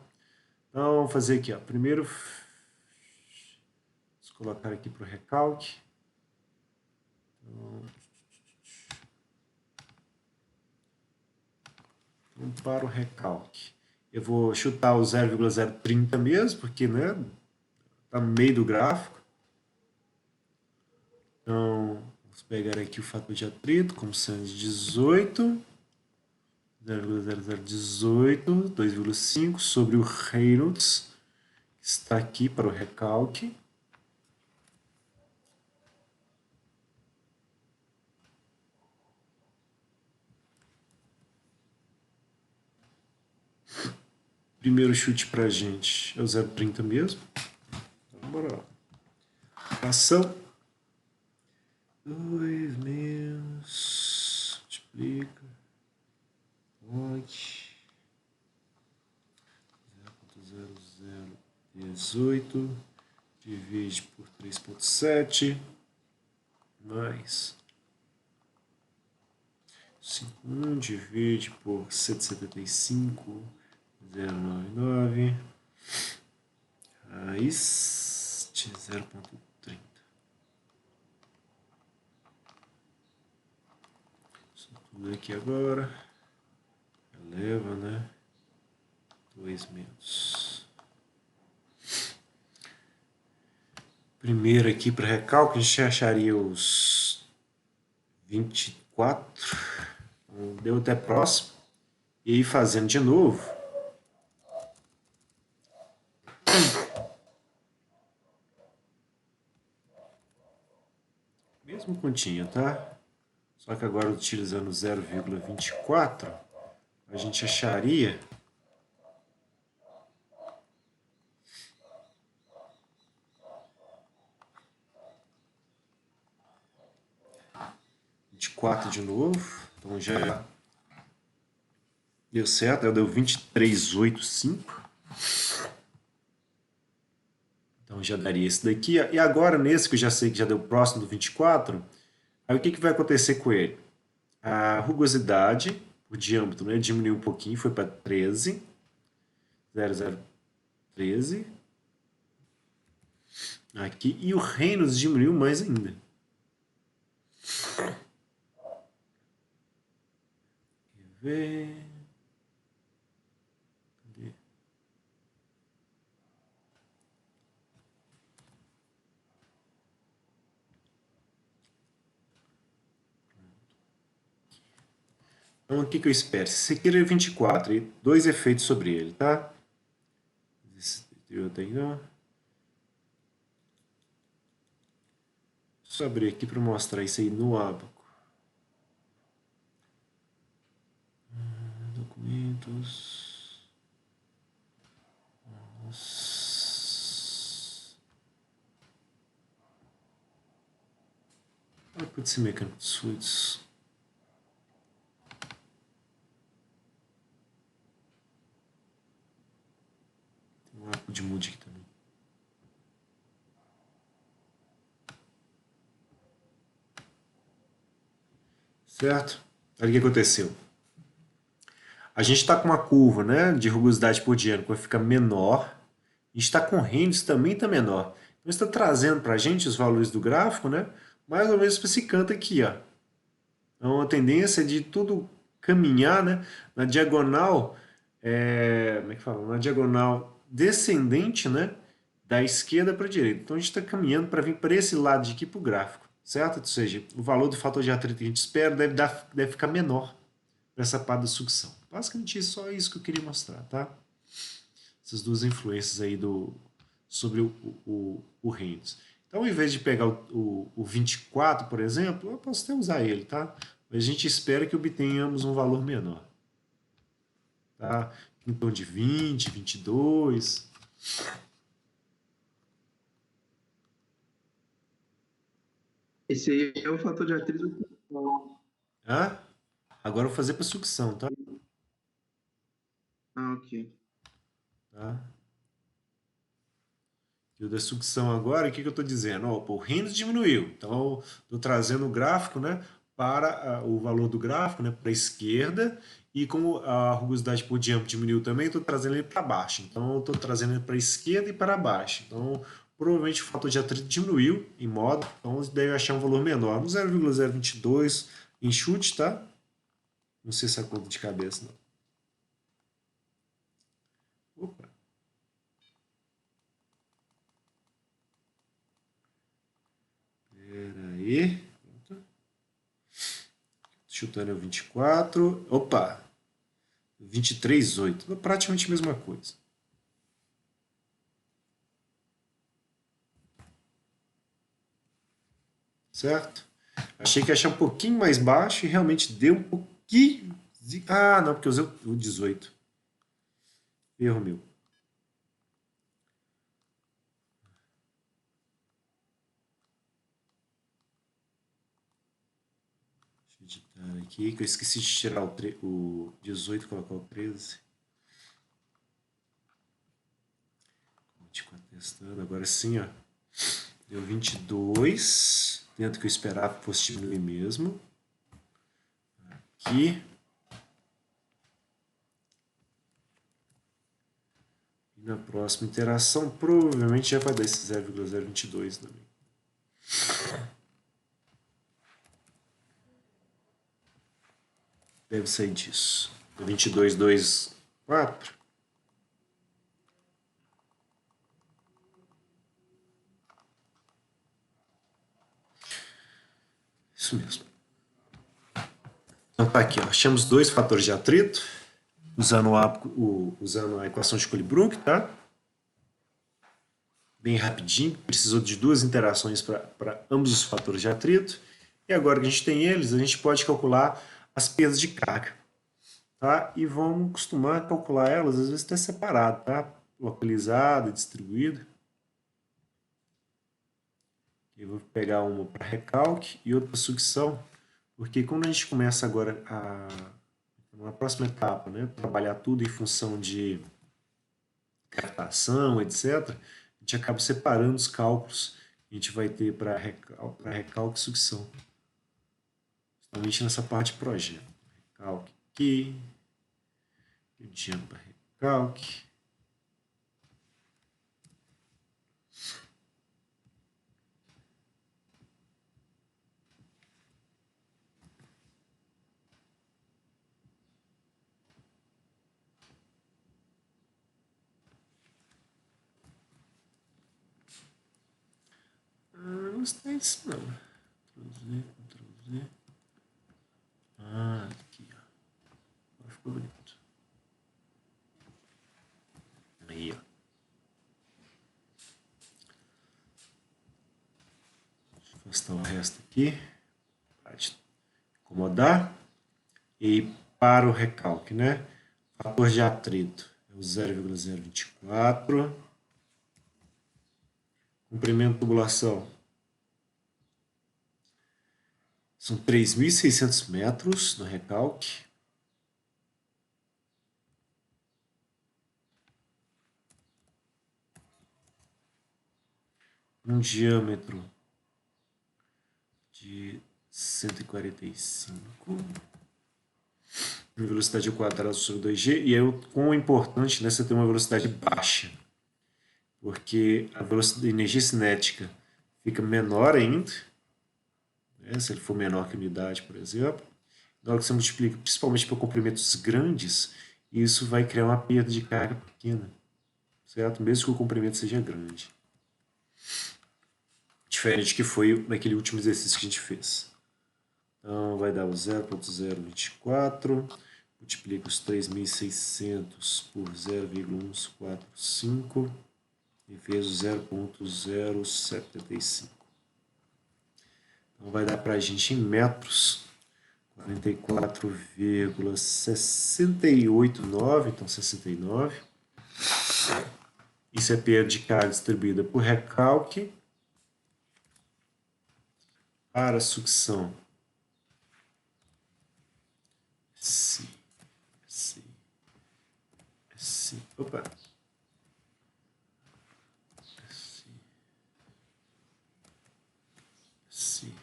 Então, vamos fazer aqui, ó. Primeiro, vamos colocar aqui para o recalque. Então, para o recalque. Eu vou chutar o 0,030 mesmo, porque, né, tá no meio do gráfico. Então, vamos pegar aqui o fator de atrito, como sendo 18, 0,0018, 2,5 sobre o Reynolds, que está aqui para o recalque. Primeiro chute para a gente é o 0,30 mesmo. Então, bora lá. Ação. 2 menos. Multiplica. Log. 0,0018. Divide por 3,7. Mais 5,1 divide por 175,099 raiz de 0,30. Isso tudo aqui agora eleva, né? 2 menos. Primeiro aqui para recalque, a gente acharia os 24. Deu até próximo. E aí fazendo de novo. Mesmo continha, tá? Só que agora utilizando 0,24, a gente acharia 24 de novo. Então já deu certo, deu 23,85. Então já daria esse daqui. E agora, nesse que eu já sei que já deu próximo do 24, aí o que vai acontecer com ele? A rugosidade, o diâmetro, né, diminuiu um pouquinho, foi para 13, 0,013. Aqui, e o Reynolds diminuiu mais ainda. Quer ver? Cadê? Então, o que eu espero? Esse aqui é 24 e dois efeitos sobre ele, tá? Eu tenho... Só abrir aqui para mostrar isso aí no Abaco. Documentos. Output Mechanical Suites. Tem um output de mood aqui também. Certo? Olha o que aconteceu. A gente está com uma curva, né, de rugosidade por diâmetro que vai ficar menor. A gente está com Rendes também está menor. Então está trazendo para a gente os valores do gráfico, né, mais ou menos para esse canto aqui, ó. Então a tendência é de tudo caminhar, né, na diagonal, como é que fala? Na diagonal descendente, né, da esquerda para a direita. Então a gente está caminhando para vir para esse lado de aqui para o gráfico, certo? Ou seja, o valor do fator de atrito que a gente espera deve ficar menor para essa parte da sucção. Basicamente só isso que eu queria mostrar, tá? Essas duas influências aí sobre o Rennes. Então, ao invés de pegar o 24, por exemplo, eu posso até usar ele, tá? Mas a gente espera que obtenhamos um valor menor. Tá? Em torno de 20, 22. Esse aí é o fator de atrito. Tá? Agora eu vou fazer para sucção, tá? Ah, ok. Tá? E o da sucção agora, o que eu estou dizendo? Opa, o Rennes diminuiu. Então, estou trazendo o gráfico, né, para o valor do gráfico, né, para a esquerda. E como a rugosidade por diâmetro diminuiu também, estou trazendo ele para baixo. Então, eu estou trazendo ele para a esquerda e para baixo. Então, provavelmente o fator de atrito diminuiu em modo. Então, deve achar um valor menor. No 0,022 em chute, tá? Não sei se é conta de cabeça, não. Opa. Pera aí. Chutando é o 24. Opa! 23,8. Praticamente a mesma coisa. Certo? Achei que ia achar um pouquinho mais baixo e realmente deu um pouquinho. Ah, não, porque eu usei o 18. Erro meu. Deixa eu editar aqui, que eu esqueci de tirar o 18 e colocar o 13. 24 testando. Agora sim, ó. Deu 22. Dentro que eu esperava que fosse diminuir mesmo. Aqui. E na próxima interação, provavelmente já vai dar esse 0,022 também. Deve sair disso. 22,24. Isso mesmo. Então tá aqui, ó. Achamos dois fatores de atrito, usando a equação de Colli-Brooke, tá? Bem rapidinho, precisou de duas interações para ambos os fatores de atrito. E agora que a gente tem eles, a gente pode calcular as perdas de carga. Tá? E vamos costumar calcular elas, às vezes até separado, tá? Localizado, distribuído. Eu vou pegar uma para recalque e outra para sucção, porque quando a gente começa agora na próxima etapa, né, trabalhar tudo em função de captação, etc., a gente acaba separando os cálculos que a gente vai ter para recalque e sucção. Principalmente nessa parte de projeto. Recalque aqui, adiante para recalque. Não está isso não. Ctrl-Z, Ctrl-Z. Ah, aqui, ó. Agora ficou bonito. Aí, ó. Deixa eu afastar o resto aqui. Pode acomodar. E para o recalque, né? Fator de atrito é o 0,024. Comprimento de tubulação são 3.600 metros no recalque. Um diâmetro de 145. velocidade ao quadrado sobre 2g, e aí o quão importante, né, você ter uma velocidade baixa, porque a velocidade, a energia cinética fica menor ainda, né, se ele for menor que a unidade, por exemplo. Na hora que você multiplica, principalmente para comprimentos grandes, isso vai criar uma perda de carga pequena, certo? Mesmo que o comprimento seja grande. Diferente que foi naquele último exercício que a gente fez. Então, vai dar o 0,024, multiplica os 3.600 por 0,145 e fez o 0,075. Então, vai dar para a gente em metros 44,689, então 69. Isso é perda de carga distribuída por recalque para sucção. Sim. Opa. Sim.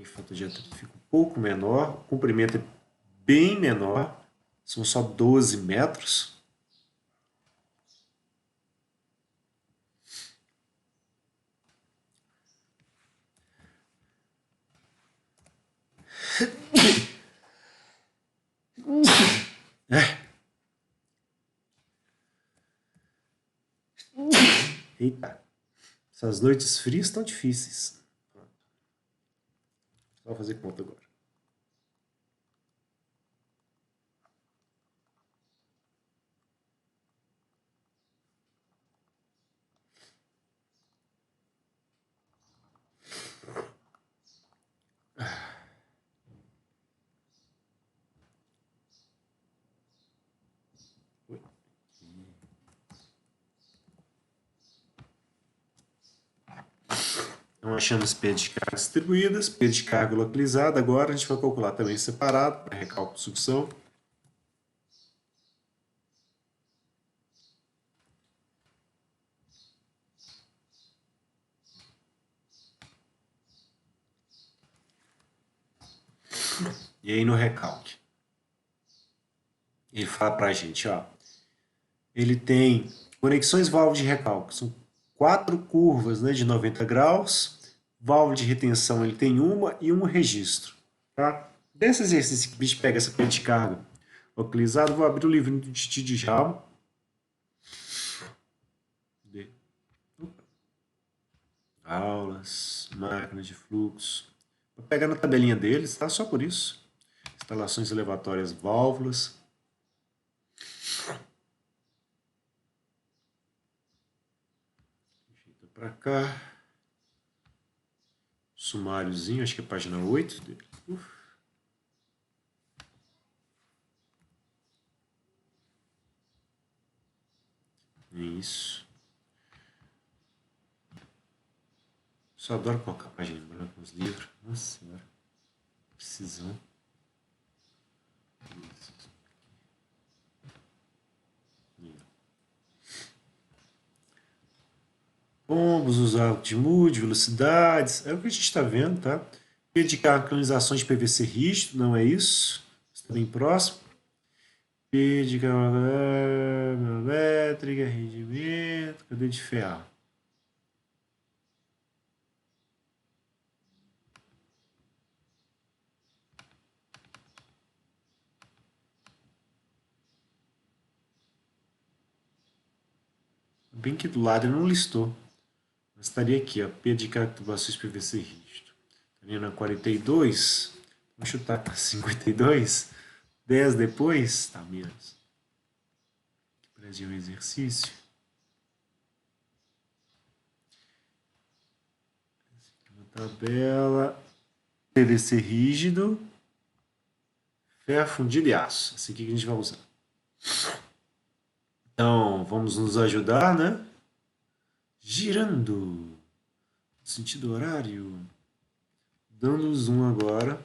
A falta de atrito fica um pouco menor, o comprimento é bem menor, são só 12 metros. Eita, essas noites frias estão difíceis. Só fazer conta agora. Então, achamos perdas de carga distribuídas, perda de carga localizada. Agora a gente vai calcular também separado, para recálculo e sucção. E aí no recalque, ele fala para a gente, ó, ele tem conexões válvula de recalque, são 4 curvas, né, de 90 graus, válvula de retenção ele tem uma e um registro. Tá? Desse exercício que a gente pega essa perda de carga localizada, vou abrir o livrinho do Titi de Djalma. Aulas, máquinas de fluxo. Vou pegar na tabelinha deles, tá? Só por isso. Instalações elevatórias, válvulas. Ajeita para cá. Sumáriozinho, acho que é a página 8 dele. Isso. Só adoro colocar a página em branco nos livros. Nossa senhora. Precisão. Combos, usar altitude, velocidades. É o que a gente está vendo, tá? Dedicar canalizações de PVC rígido, não é isso? Está bem próximo. Dedicar elétrica, rendimento, cadê de ferro? Bem que do lado ele não listou. Mas estaria aqui, ó, P de caracterizações PVC rígido. Estaria na 42. Vamos chutar para 52. 10 depois, tá menos. Brasil um exercício. Uma tabela. PVC rígido. Ferro fundido e aço. Esse aqui que a gente vai usar. Então, vamos nos ajudar, né? Girando. Sentido horário. Dando zoom agora.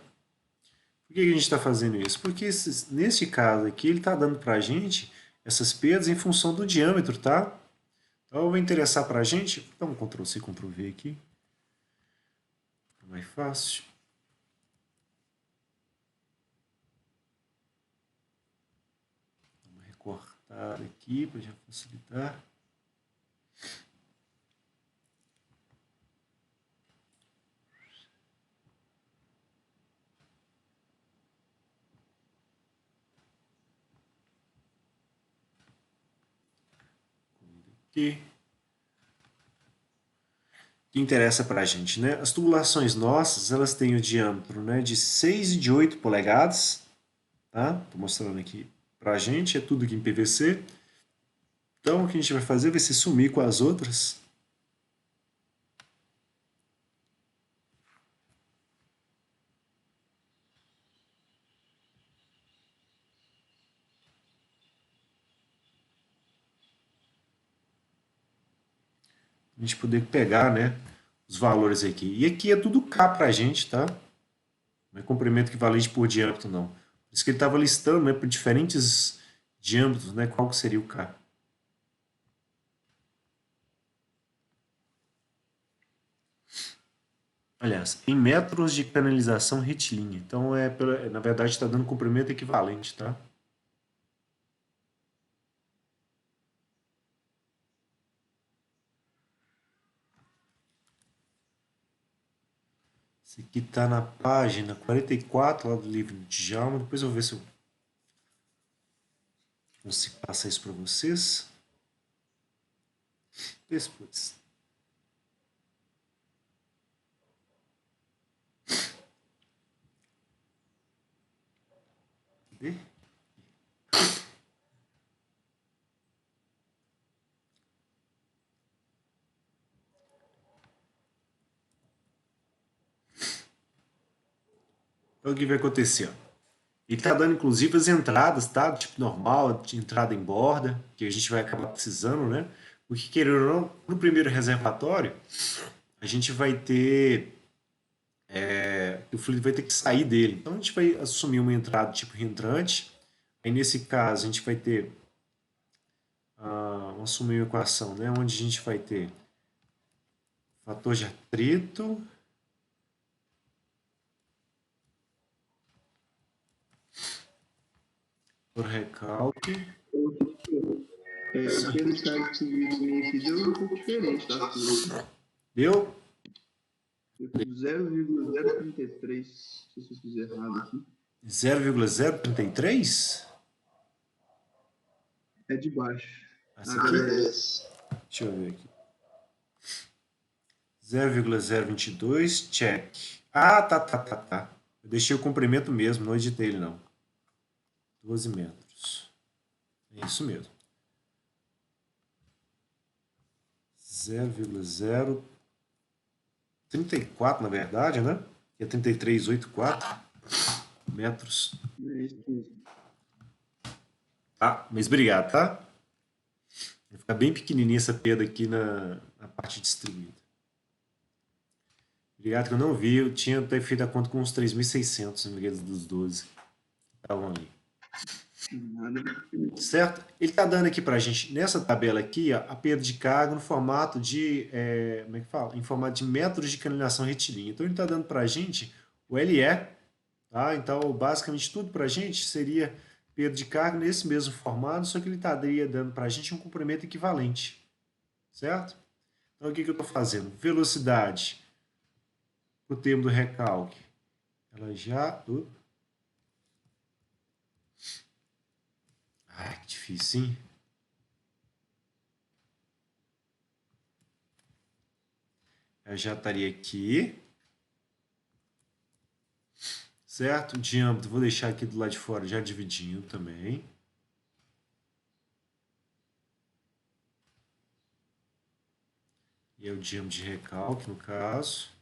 Por que a gente está fazendo isso? Porque neste caso aqui, ele está dando para a gente essas perdas em função do diâmetro, tá? Então, vai interessar para a gente. Dá um Ctrl+C, Ctrl+V aqui. É mais fácil. formatar aqui para já facilitar. Aqui. Que interessa para a gente, né? As tubulações nossas, elas têm o diâmetro, né, de 6 e de 8 polegadas, tá? Tô mostrando aqui para a gente, é tudo aqui em PVC. Então, o que a gente vai fazer vai ser sumir com as outras. A gente poder pegar, né, os valores aqui. E aqui é tudo K para a gente, tá? Não é comprimento equivalente por diâmetro, não. Por isso que ele estava listando, né, por diferentes diâmetros, né, qual que seria o K. Aliás, em metros de canalização retilínea. Então, na verdade, está dando comprimento equivalente, tá? Esse aqui está na página 44 lá do livro de Djalma. Depois eu vou ver se eu consigo passar isso para vocês. Depois. Cadê? Então, o que vai acontecer? Ó? Ele está dando, inclusive, as entradas, tá? Do tipo normal, de entrada em borda, que a gente vai acabar precisando, né? Porque, querendo ou não, no primeiro reservatório, a gente vai ter... o fluido vai ter que sair dele. Então, a gente vai assumir uma entrada tipo reentrante. Aí, nesse caso, a gente vai ter... vamos assumir uma equação, né? Onde a gente vai ter fator de atrito... por recalque. Pelo site que me aqui deu um pouco diferente, tá? Deu? 0,033. Não sei se eu fiz errado aqui. 0,033? É de baixo. Essa aqui? Deixa eu ver aqui. 0,022, check. Ah, tá. Eu deixei o comprimento mesmo, não editei ele não. 12 metros. É isso mesmo. 0,034, na verdade, né? Que é 3384 metros. É isso mesmo. Ah, mas obrigado, tá? Vai ficar bem pequenininha essa pedra aqui na parte distribuída. Obrigado que eu não vi, eu tinha até feito a conta com uns 3.600 no meio dos 12. Estavam ali. Nada. Certo? Ele está dando aqui para a gente, nessa tabela aqui, ó, a perda de carga no formato de, como é que fala? Em formato de metros de canalização retilínea. Então ele está dando para a gente o LE, tá? Então basicamente tudo para a gente seria perda de carga nesse mesmo formato, só que ele estaria dando para a gente um comprimento equivalente, certo? Então o que eu estou fazendo? Velocidade, o termo do recalque, ela já... Ah, que difícil, hein? Eu já estaria aqui. Certo? O diâmetro, vou deixar aqui do lado de fora já dividindo também. E é o diâmetro de recalque, no caso.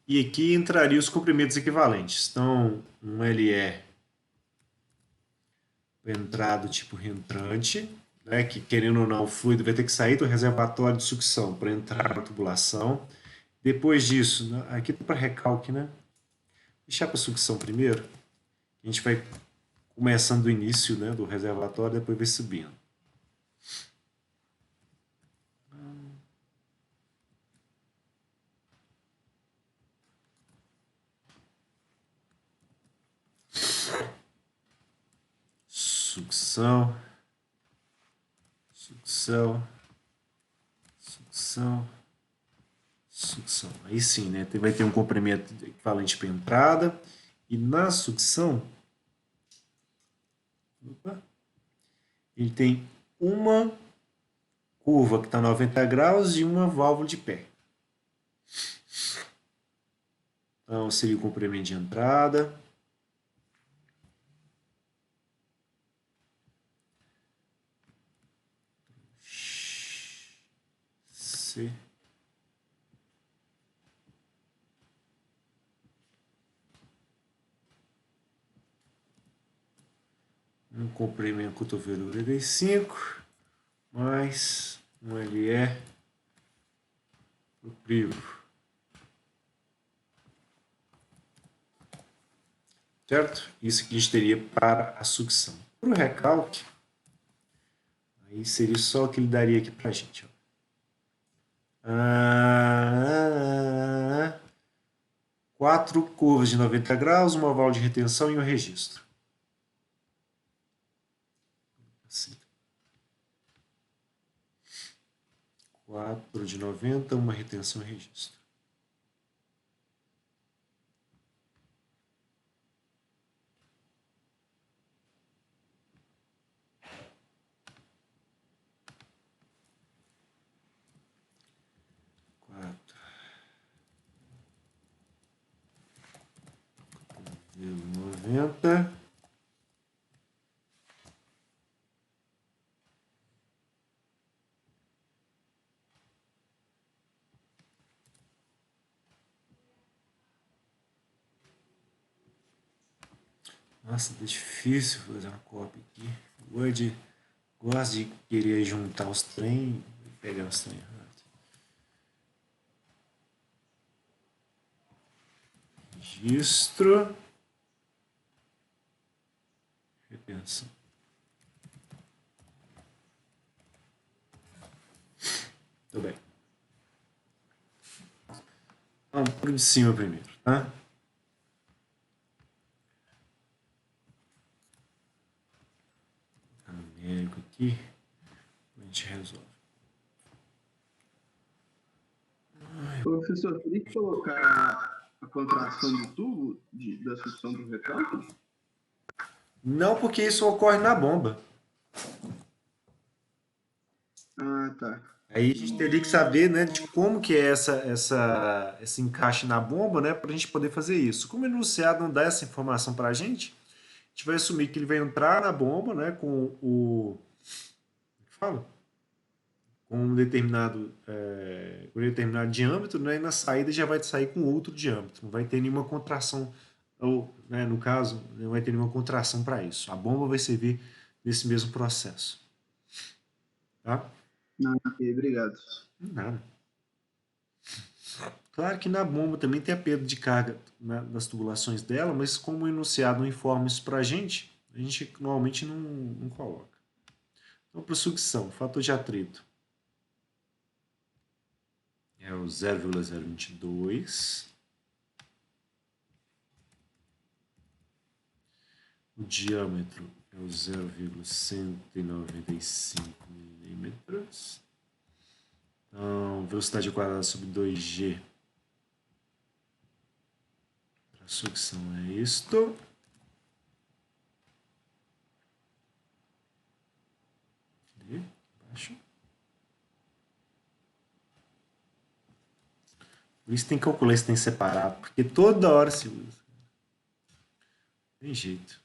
E aqui entraria os comprimentos equivalentes. Então, um LE entrado tipo reentrante, né, que querendo ou não, o fluido vai ter que sair do reservatório de sucção para entrar na tubulação. Depois disso, né, aqui para recalque, né? Deixar para sucção primeiro. A gente vai começando do início, né, do reservatório, depois vai subindo. sucção, sucção, sucção, sucção. Aí sim, né? Vai ter um comprimento equivalente para entrada. E na sucção, ele tem uma curva que está 90 graus e uma válvula de pé. Então, seria o comprimento de entrada. C. Um comprimento cotovelo 85, mais um LE pro crivo. Certo? Isso que a gente teria para a sucção. Para o recalque, aí seria só o que ele daria aqui para a gente. Ó. 4 curvas de 90 graus, uma válvula de retenção e um registro. Assim. 4 de 90, uma retenção e registro. Noventa. Nossa, tá difícil fazer uma cópia aqui. O Word gosta de querer juntar os trem e pegar os trem errados. Registro. Retenção. Tudo bem. Vamos por de cima primeiro, tá? Numérico aqui. A gente resolve. Professor, teria que colocar a contração do tubo da sucção do recalque? Não, porque isso ocorre na bomba. Ah, tá. Aí a gente teria que saber, né, de como que é esse encaixe na bomba, né, para a gente poder fazer isso. Como o enunciado não dá essa informação para a gente vai assumir que ele vai entrar na bomba, né, com o... Fala? Com um determinado diâmetro, né, e na saída já vai sair com outro diâmetro. Não vai ter nenhuma contração, ou, né, no caso, não vai ter nenhuma contração para isso. A bomba vai servir nesse mesmo processo. Tá? Ok, obrigado. Nada. Claro que na bomba também tem a perda de carga, né, das tubulações dela, mas como o enunciado não informa isso para a gente normalmente não coloca. Então, para sucção, fator de atrito é o 0,022. O diâmetro é o 0,195 milímetros. Então, velocidade quadrada sobre 2G. A sucção é isto. Aqui embaixo. Por isso tem que calcular isso tem separado, porque toda hora se usa. Tem jeito.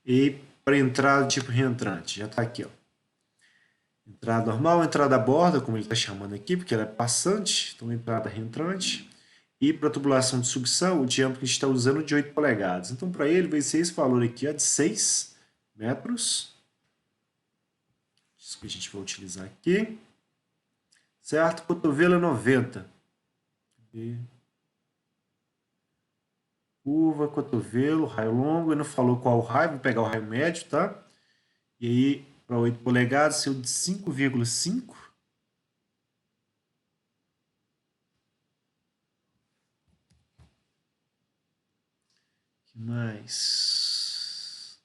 E para entrada tipo reentrante, já está aqui, ó. Entrada normal, entrada à borda, como ele está chamando aqui, porque ela é passante, então entrada reentrante. E para tubulação de sucção, o diâmetro que a gente está usando é de 8 polegadas. Então, para ele, vai ser esse valor aqui, ó, de 6 metros. Isso que a gente vai utilizar aqui. Certo? Cotovelo é 90. E curva, cotovelo, raio longo. Ele não falou qual raio, vou pegar o raio médio, tá? E aí, para 8 polegadas, seu de 5,5. mais?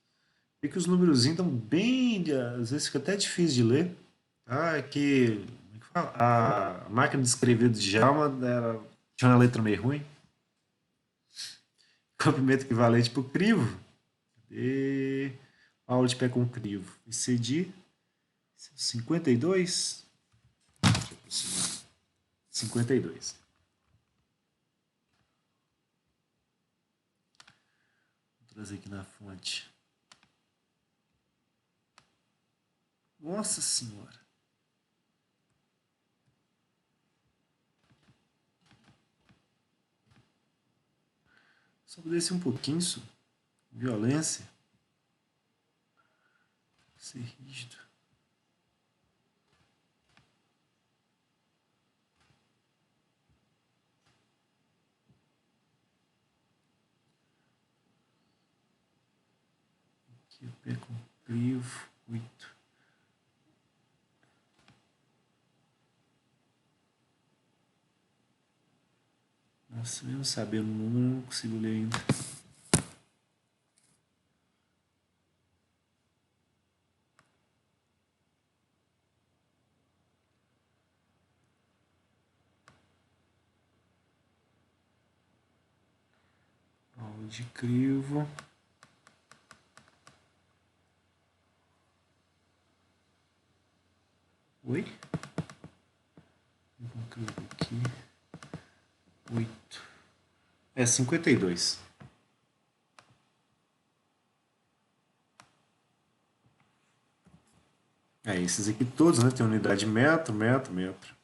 Vê que os números estão bem, às vezes fica até difícil de ler. Tá? É que, como é que fala? A máquina de escrever do Djalma tinha uma letra meio ruim. Comprimento equivalente para o crivo. E aula de pé com crivo. E cedi 52. 52. Vou trazer aqui na fonte. Nossa Senhora. Só descer um pouquinho isso. Violência. Ser rígido. Aqui o pé com crivo. 8. Nossa, mesmo sabendo o número, eu não consigo ler ainda. Aula de crivo. Oi? Vou crivo aqui. 8. É 52. É, esses aqui todos, né? Tem unidade metro, metro, metro.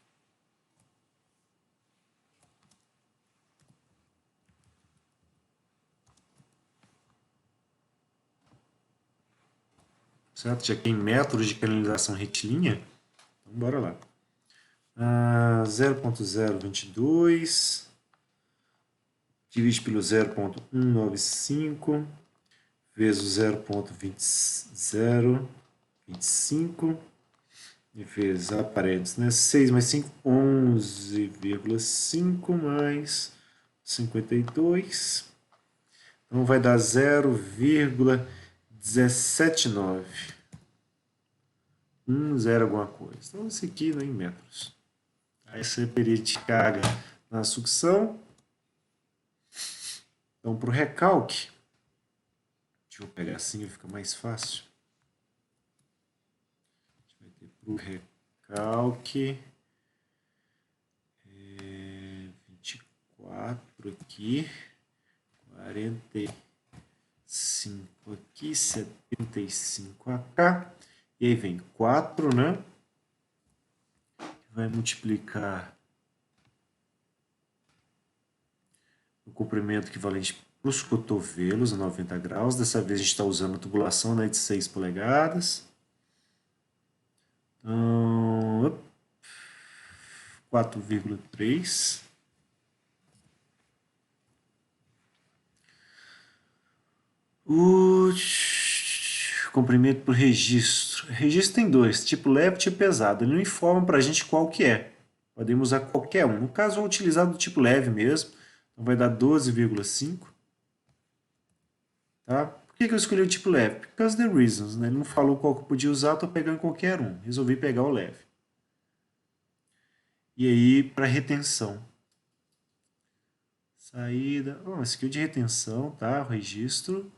Certo? Já tem métodos de canalização retilínea. Então, bora lá. 0.022 divide pelo 0.195 vezes o 0.2025 e vezes a parênteses, né? 6 mais 5, 11,5 mais 52. Então vai dar 0,179. 0 alguma coisa. Então esse aqui não é em metros. Aí esse é o período de carga na sucção. Então para o recalque, deixa eu pegar assim, fica mais fácil. A gente vai ter para o recalque 24 aqui, 45 aqui, 75 acá. E aí vem 4, né? Vai multiplicar o comprimento equivalente para os cotovelos a 90 graus. Dessa vez a gente está usando a tubulação, né, de 6 polegadas. Então, 4,3. O comprimento por registro. Registro tem dois, tipo leve e tipo pesado. Ele não informa para a gente qual que é. Podemos usar qualquer um. No caso, vou utilizar do tipo leve mesmo. Então vai dar 12,5. Tá? Por que eu escolhi o tipo leve? Because the reasons. Né? Ele não falou qual que eu podia usar, estou pegando qualquer um. Resolvi pegar o leve. E aí, para retenção. Saída. Esse aqui é o de retenção, tá? O registro.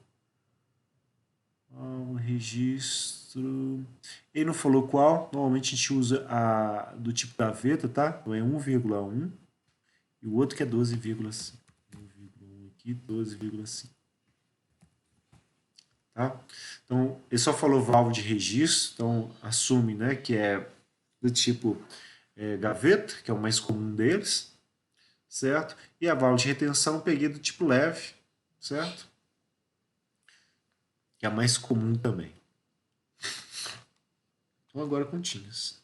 O registro. Ele não falou qual. Normalmente a gente usa a do tipo gaveta, tá? Então é 1,1. E o outro que é 12,5. 1,1 aqui, 12,5. Tá? Então, ele só falou válvula de registro, então assume, né, que é do tipo gaveta, que é o mais comum deles, certo? E a válvula de retenção peguei do tipo leve, certo? Que é a mais comum também. Então, agora continhas.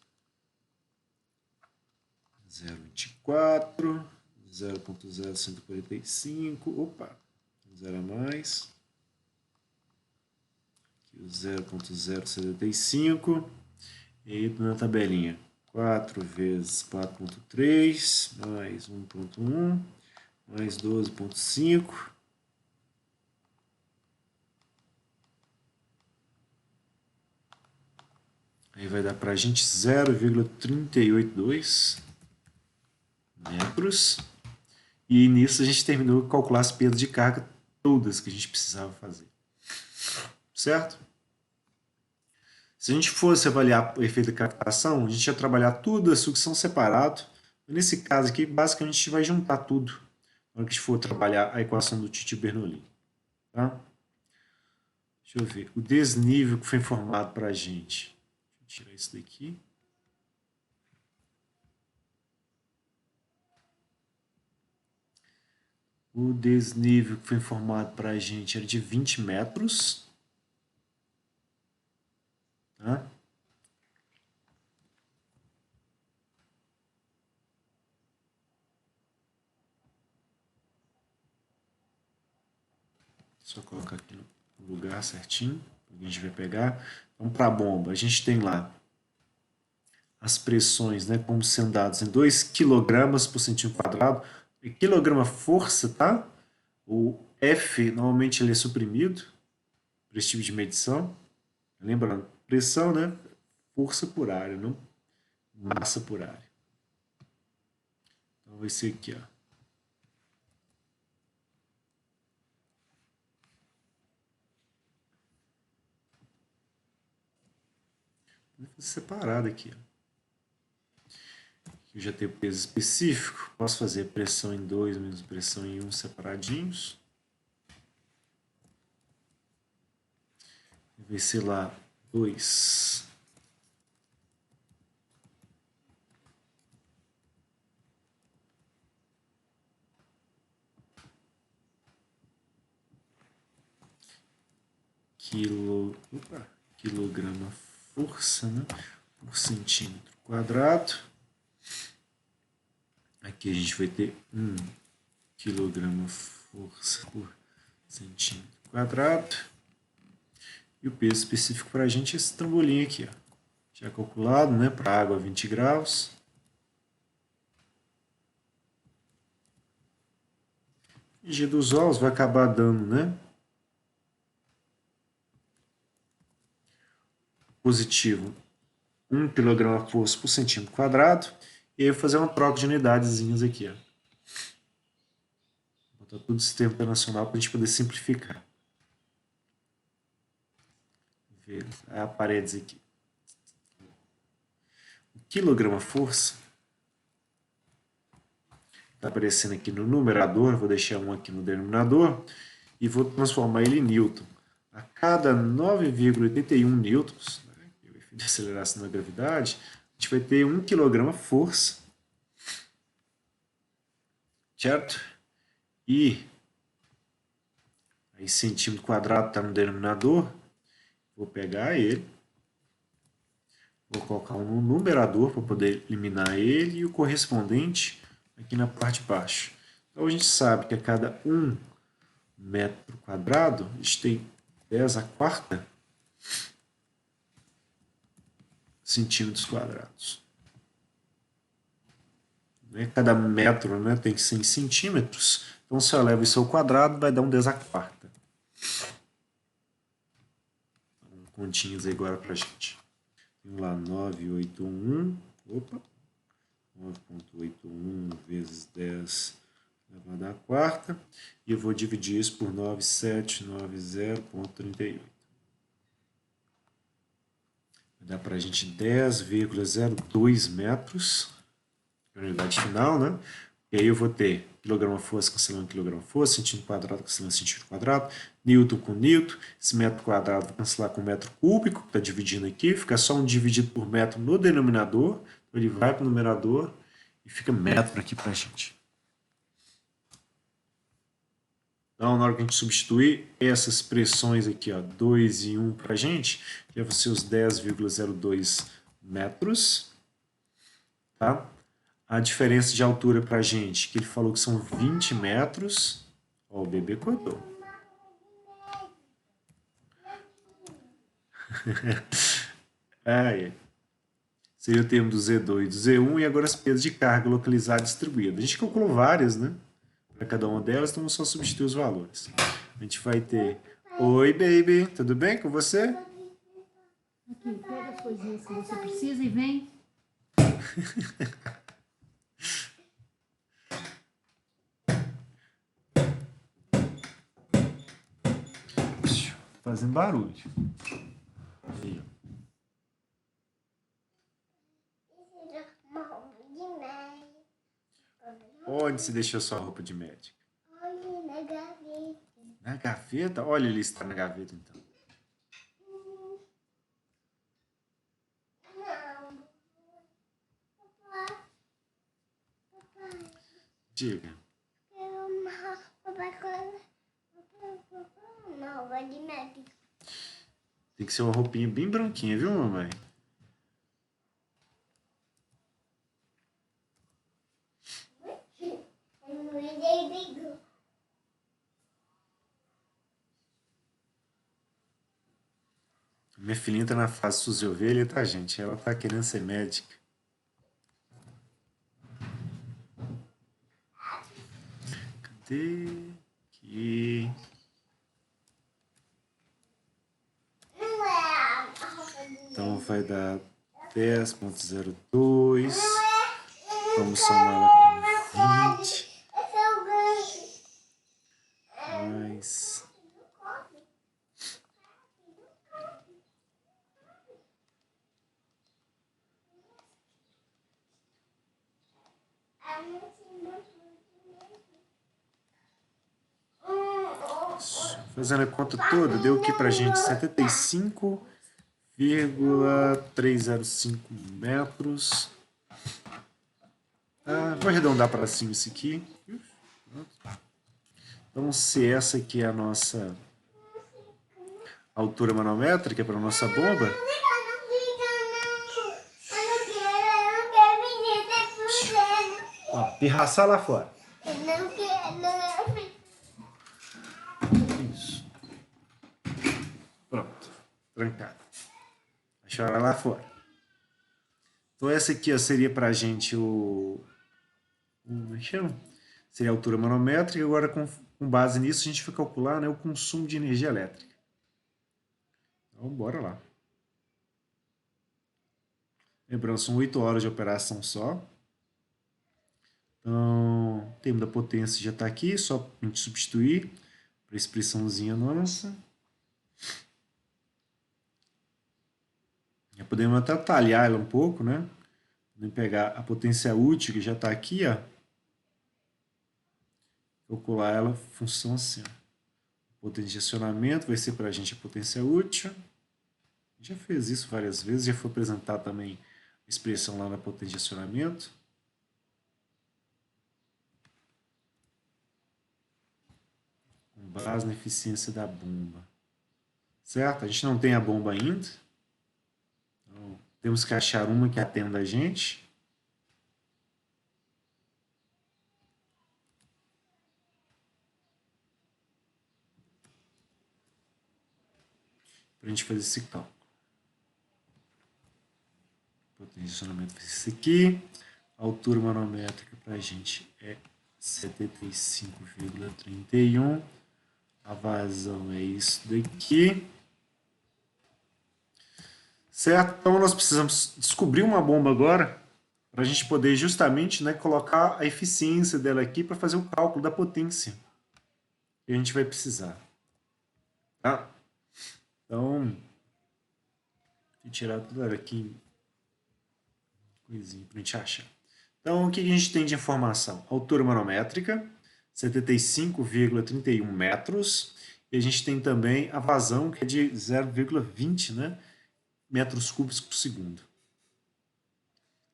0,24, 0.0145, opa, 0 a mais. Aqui o 0.075, e aí na tabelinha. 4 vezes 4,3, mais 1,1, mais 12,5. Aí vai dar para a gente 0,382 metros. E nisso a gente terminou de calcular as perdas de carga todas que a gente precisava fazer. Certo? Se a gente fosse avaliar o efeito da captação, a gente ia trabalhar tudo a sucção separado. Nesse caso aqui, basicamente, a gente vai juntar tudo na hora que a gente for trabalhar a equação do Titi-Bernoulli. Tá? Deixa eu ver. O desnível que foi informado para a gente. Deixa eu tirar isso daqui. O desnível que foi informado para a gente era de 20 metros. Tá? Só colocar aqui no lugar certinho. A gente vai pegar. Então, para a bomba, a gente tem lá as pressões, né, como sendo dadas em 2 kg por centímetro quadrado. E quilograma força, tá? O F, normalmente, ele é suprimido para esse tipo de medição. Lembrando, pressão, né? Força por área, não massa por área. Então, vai ser aqui, ó. Vou fazer separado aqui, ó. Eu já tenho peso específico, posso fazer pressão em 2 menos pressão em 1 separadinhos. Vai ser lá 2. Quilograma força, né, por centímetro quadrado. Aqui a gente vai ter 1 quilograma força por centímetro quadrado. E o peso específico para a gente é esse trambolim aqui, ó. Já calculado, né, para água 20 graus. G dos óleos vai acabar dando, né, positivo 1 kg força por centímetro quadrado. E aí eu vou fazer uma troca de unidadezinhas aqui, ó. Vou botar tudo no sistema internacional para a gente poder simplificar. Ver a paredes aqui. O quilograma força está aparecendo aqui no numerador, vou deixar um aqui no denominador e vou transformar ele em newton. A cada 9,81 newtons, né, o efeito de aceleração da gravidade, a gente vai ter 1 kg força, certo? E aí centímetro quadrado está no denominador, vou pegar ele, vou colocar um no numerador para poder eliminar ele e o correspondente aqui na parte de baixo. Então a gente sabe que a cada 1 metro quadrado a gente tem 10 a quarta centímetros quadrados. Cada metro, né, tem 100 centímetros, então se eu levo isso ao quadrado vai dar um 10 a quarta. Então, continhas aí agora pra gente. Tem lá 981, opa, 9,81 vezes 10 elevado à quarta, e eu vou dividir isso por 9790,38. Vai dar para a gente 10,02 metros, a unidade final, né? E aí eu vou ter quilograma força cancelando quilograma força, centímetro quadrado cancelando centímetro quadrado, newton com newton, esse metro quadrado vai cancelar com metro cúbico, que está dividindo aqui, fica só um dividido por metro no denominador, então ele vai para o numerador e fica metro aqui para a gente. Então, na hora que a gente substituir essas pressões aqui, ó, 2 e 1 para a gente, já vão ser os 10,02 metros. Tá? A diferença de altura para a gente, que ele falou que são 20 metros. Ó, o bebê cortou. Seria o termo do Z2 e do Z1 e agora as perdas de carga localizada e distribuída. A gente calculou várias, né? Para cada uma delas, então vamos só substituir os valores. A gente vai ter: oi, baby, tudo bem com você? Aqui, pega as coisinhas que você precisa e vem. Fazendo barulho. Aí, ó. Onde você deixou sua roupa de médica? Olha na gaveta. Na gaveta? Olha, ele está na gaveta, então. Não. Papai, Diga. quero uma roupa nova de médico. Tem que ser uma roupinha bem branquinha, viu, mamãe? Minha filhinha tá na fase Suzy Ovelha, tá, gente? Ela tá querendo ser médica. Cadê? Aqui. Não é a roupa de Então vai dar 10,02. Vamos somar ela com 20. esse é o gancho. Mais. Fazendo a conta toda, deu aqui pra gente 75,305 metros. Vou arredondar para cima isso aqui. Então, se essa aqui é a nossa altura manométrica para a nossa bomba, ó, pirraçar lá fora. Isso. Pronto. Trancado. A chorar lá fora. Então essa aqui, ó, seria pra gente como é que chama? Seria a altura manométrica. Agora, com base nisso, a gente vai calcular, né, o consumo de energia elétrica. Então, bora lá. Lembrando, são 8 horas de operação só. Então, o termo da potência já está aqui, só para a gente substituir para a expressãozinha nossa. Já podemos até talhar ela um pouco, né? Podemos pegar a potência útil, que já está aqui, ó. Calcular ela, função assim, ó. Potência de acionamento vai ser para a gente a potência útil. Já fez isso várias vezes, já foi apresentar também a expressão lá na potência de acionamento. Com base na eficiência da bomba. Certo? A gente não tem a bomba ainda. Então, temos que achar uma que atenda a gente. Para a gente fazer esse cálculo. Potência de acionamento vai ser isso aqui. A altura manométrica para a gente é 75,31. A vazão é isso daqui. Certo? Então nós precisamos descobrir uma bomba agora para a gente poder justamente, né, colocar a eficiência dela aqui para fazer o cálculo da potência que a gente vai precisar. Tá? Então, vou tirar tudo aqui, coisinha para a gente achar. Então, o que a gente tem de informação? Altura manométrica, 75,31 metros. E a gente tem também a vazão, que é de 0,20, né, metros cúbicos por segundo.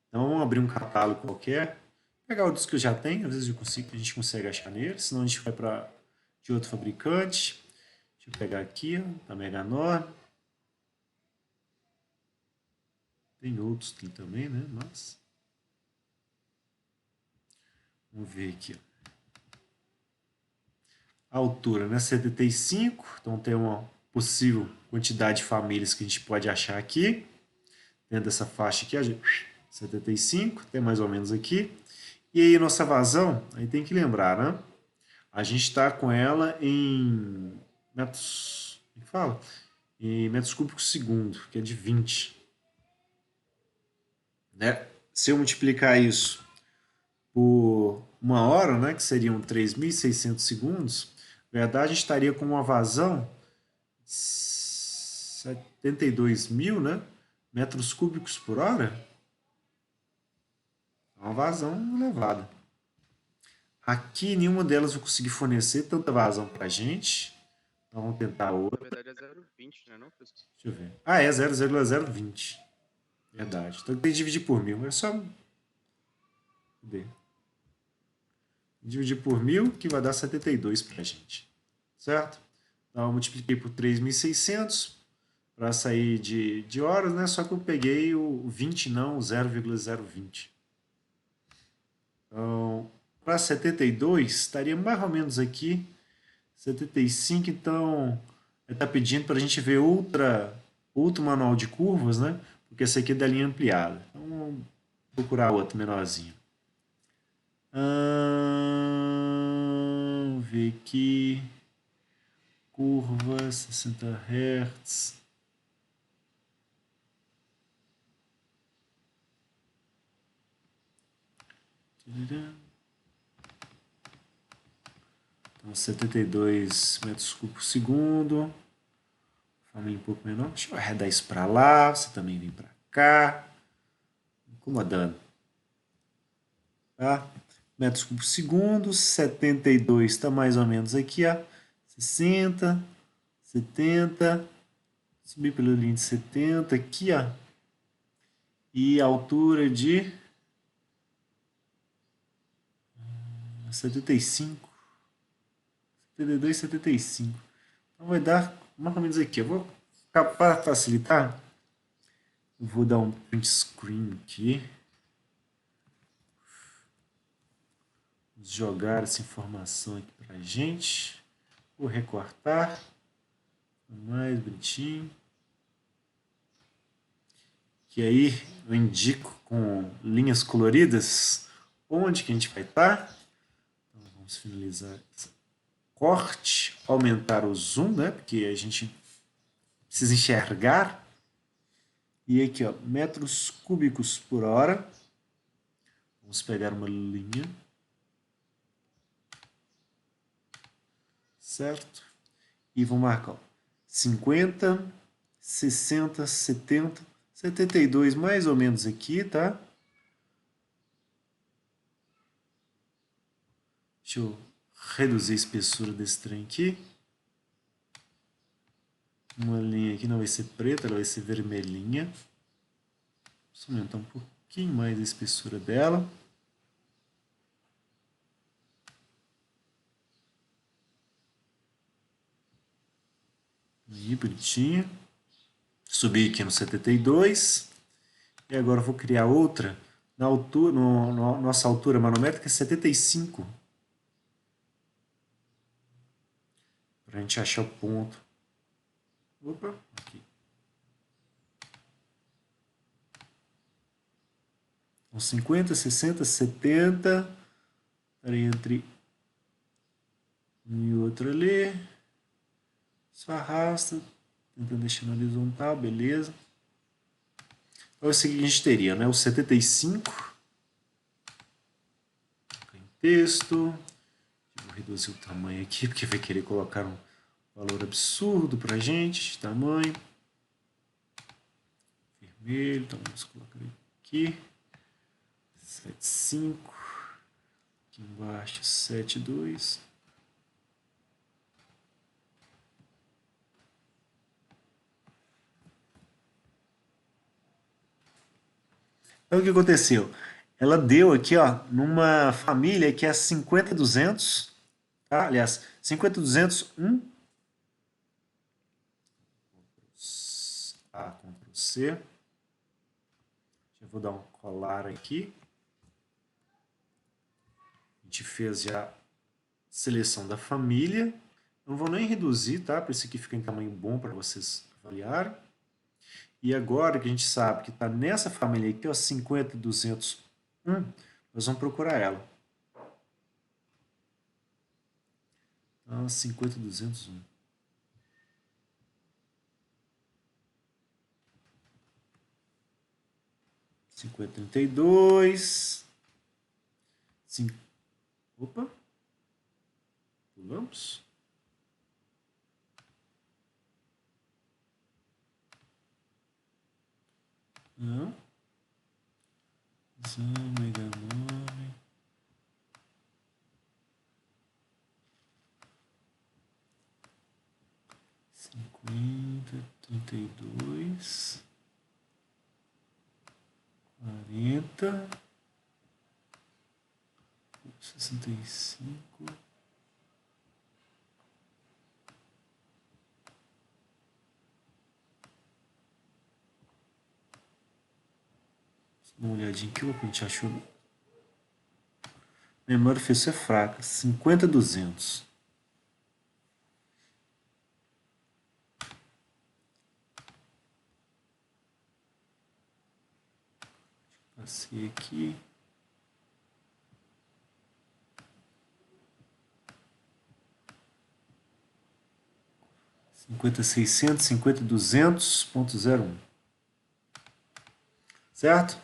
Então, vamos abrir um catálogo qualquer. Pegar o disco que eu já tenho, às vezes a gente consegue achar nele, senão a gente vai para de outro fabricante. Deixa eu pegar aqui, ó, da Meganor. Tem outros aqui também, né? Mas vamos ver aqui, ó. A altura, né? 75. Então tem uma possível quantidade de famílias que a gente pode achar aqui. Dentro dessa faixa aqui, ó, 75, tem mais ou menos aqui. E aí nossa vazão, aí tem que lembrar, né? A gente está com ela em metros, como fala? em metros cúbicos segundo, que é de 20. Né? Se eu multiplicar isso por 1 hora, né, que seriam 3.600 segundos, na verdade, a gente estaria com uma vazão de 72.000, né, metros cúbicos por hora. É uma vazão elevada. Aqui, nenhuma delas vai conseguir fornecer tanta vazão para a gente. Então, vamos tentar outra. Na verdade é 0,20, né, não, pessoal? Deixa eu ver. Ah, é 0,020. Verdade. Então, tem que dividir por 1.000. É só... Cadê? Dividir por 1.000, que vai dar 72 para a gente. Certo? Então, eu multipliquei por 3.600 para sair de horas, né? Só que eu peguei o 20, não o 0,020. Então, para 72, estaria mais ou menos aqui. 75, então, ele está pedindo para a gente ver outro manual de curvas, né? Porque esse aqui é da linha ampliada. Então, vamos procurar outro menorzinho. Vamos ver aqui. Curva, 60 Hz. Então, 72 metros cúbicos por segundo. Família um pouco menor. Deixa eu arredar isso para lá. Você também vem para cá. Incomodando. Tá? Metros cúbicos por segundo. 72 está mais ou menos aqui, ó. 60, 70. Subir pela linha de 70 aqui, ó. E a altura de 75. 72, 75. Então vai dar mais ou menos aqui. Eu vou, para facilitar, eu vou dar um print screen aqui. Vamos jogar essa informação aqui para a gente. Vou recortar. Mais bonitinho. Que aí eu indico com linhas coloridas onde que a gente vai estar. Então vamos finalizar essa corte, aumentar o zoom, né? Porque a gente precisa enxergar. E aqui, ó, metros cúbicos por hora. Vamos pegar uma linha. Certo? E vou marcar, ó, 50, 60, 70, 72, mais ou menos aqui, tá? Deixa eu reduzir a espessura desse trem aqui. Uma linha aqui não vai ser preta, ela vai ser vermelhinha. Vamos aumentar um pouquinho mais a espessura dela. Aí, bonitinha. Subi aqui no 72. E agora eu vou criar outra na altura, nossa altura manométrica é 75. Para a gente achar o ponto. Opa, aqui. Então, 50, 60, 70. Estarei entre um e outro ali. Só arrasta. Tentando deixar na horizontal, beleza. Então é o seguinte, a gente teria, né, o 75 em texto. Vou reduzir o tamanho aqui, porque vai querer colocar um valor absurdo para a gente de tamanho. Vermelho, então vamos colocar aqui. 7,5. Aqui embaixo, 7,2. Então, o que aconteceu? Ela deu aqui, ó, numa família que é 50.200, tá? Aliás, 50.201. A, Ctrl C. Já vou dar um colar aqui. A gente fez já a seleção da família. Não vou nem reduzir, tá? Para isso aqui ficar em tamanho bom para vocês avaliarem. E agora que a gente sabe que está nessa família aqui, ó, 50.201, nós vamos procurar ela. Então, 50.201. 50,32. Opa. Pulamos. Não. 0,9. 50, 32, 40, 65. Dá uma olhadinha aqui, o que a gente achou. Memória fez é fraca, 50,200. Passei aqui. Cinquenta 50,200.01. Certo?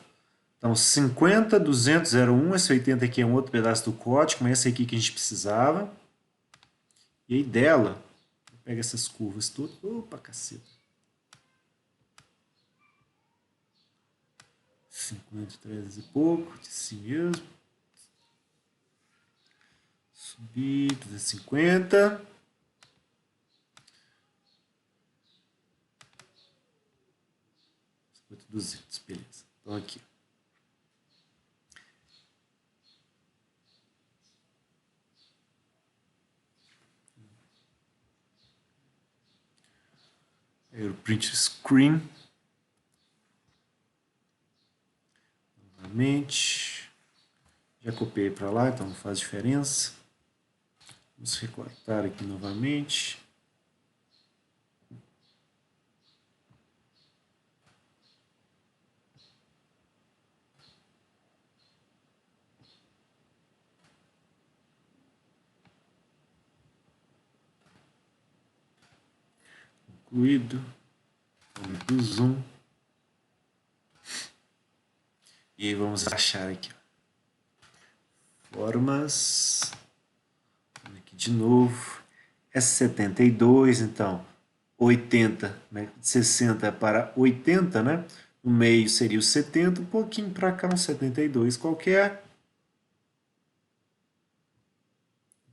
Então, 50,200,01. Esse 80 aqui é um outro pedaço do código, mas esse aqui que a gente precisava. E aí dela, pega essas curvas todas. Opa, caceta. 50,300 e pouco, de si mesmo. Subir, 250. $200, beleza. Então aqui. O print screen. Novamente. Já copiei para lá, então não faz diferença. Vamos recortar aqui novamente. Concluído. Vamos do zoom. E aí vamos achar aqui. Formas. Vamos aqui de novo. É 72, então 80, né? 60 para 80, né? No meio seria o 70, um pouquinho para cá, um 72 qualquer.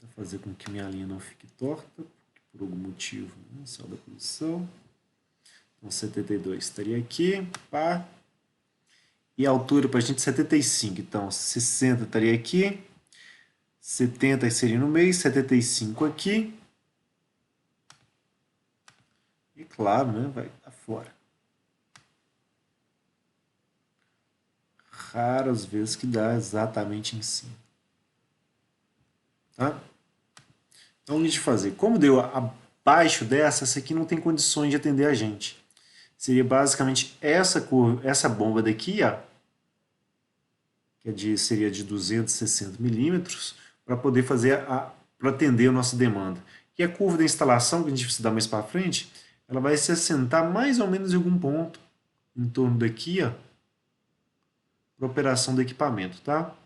Vou fazer com que minha linha não fique torta, por algum motivo, né? Só da posição. Então 72 estaria aqui, pá. E a altura para a gente 75, então 60 estaria aqui, 70 seria no meio, 75 aqui. E claro, né, vai estar fora. Raras vezes que dá exatamente em cima. Tá? Então, o que a gente fazer? Como deu abaixo dessa, essa aqui não tem condições de atender a gente. Seria basicamente essa curva, essa bomba daqui, ó, que seria de 260 milímetros, para poder fazer para atender a nossa demanda. E a curva da instalação, que a gente precisa dar mais para frente, ela vai se assentar mais ou menos em algum ponto, em torno daqui, ó, para operação do equipamento, tá?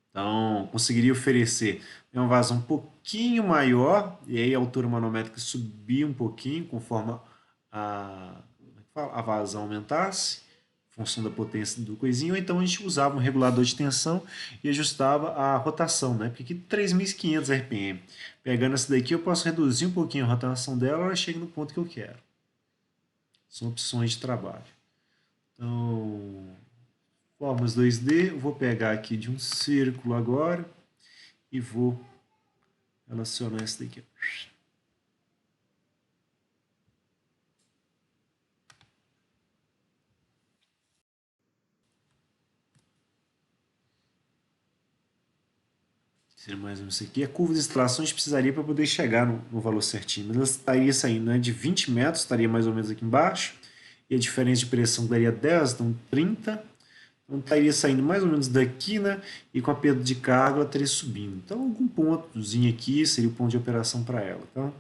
Então, conseguiria oferecer uma vazão um pouquinho maior, e aí a altura manométrica subir um pouquinho, conforme a vazão aumentasse, em função da potência do coisinho, ou então a gente usava um regulador de tensão e ajustava a rotação, né? Porque aqui 3.500 RPM. Pegando essa daqui, eu posso reduzir um pouquinho a rotação dela, ela chega no ponto que eu quero. São opções de trabalho. Então, formas 2D, eu vou pegar aqui de um círculo agora e vou relacionar essa daqui. Seria mais ou menos isso aqui. A curva de instalação a gente precisaria para poder chegar no valor certinho. Mas ela estaria saindo, né, de 20 metros, estaria mais ou menos aqui embaixo. E a diferença de pressão daria 10, então 30. Então estaria saindo mais ou menos daqui, né? E com a perda de carga ela estaria subindo. Então algum pontozinho aqui seria o ponto de operação para ela. Tá?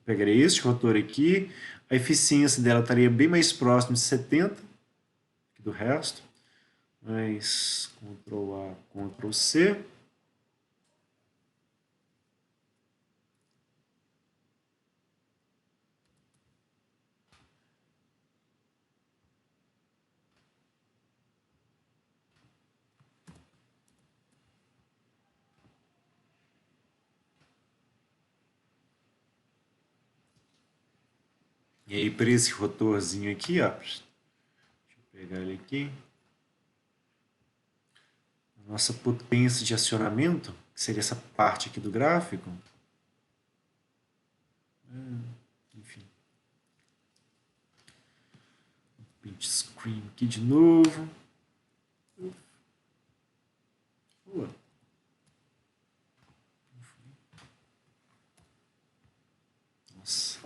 Pegaria este rotor aqui. A eficiência dela estaria bem mais próxima de 70 do resto. mais Ctrl A, Ctrl C. E aí, para esse rotorzinho aqui, ó, deixa eu pegar ele aqui. Nossa potência de acionamento, que seria essa parte aqui do gráfico. Enfim. Print screen aqui de novo. Boa. Nossa.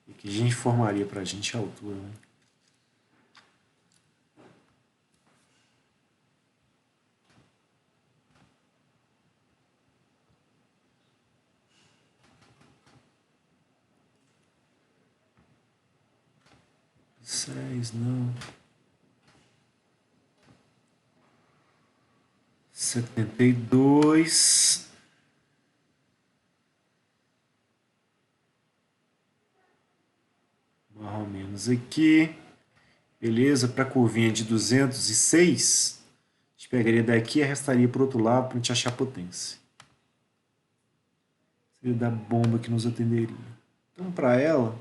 E que a gente informaria para a gente a altura, né? Não. 72. Mais ou menos aqui. Beleza? Para a curvinha de 206, a gente pegaria daqui e arrastaria para o outro lado para a gente achar a potência. Seria da bomba que nos atenderia. Então, para ela,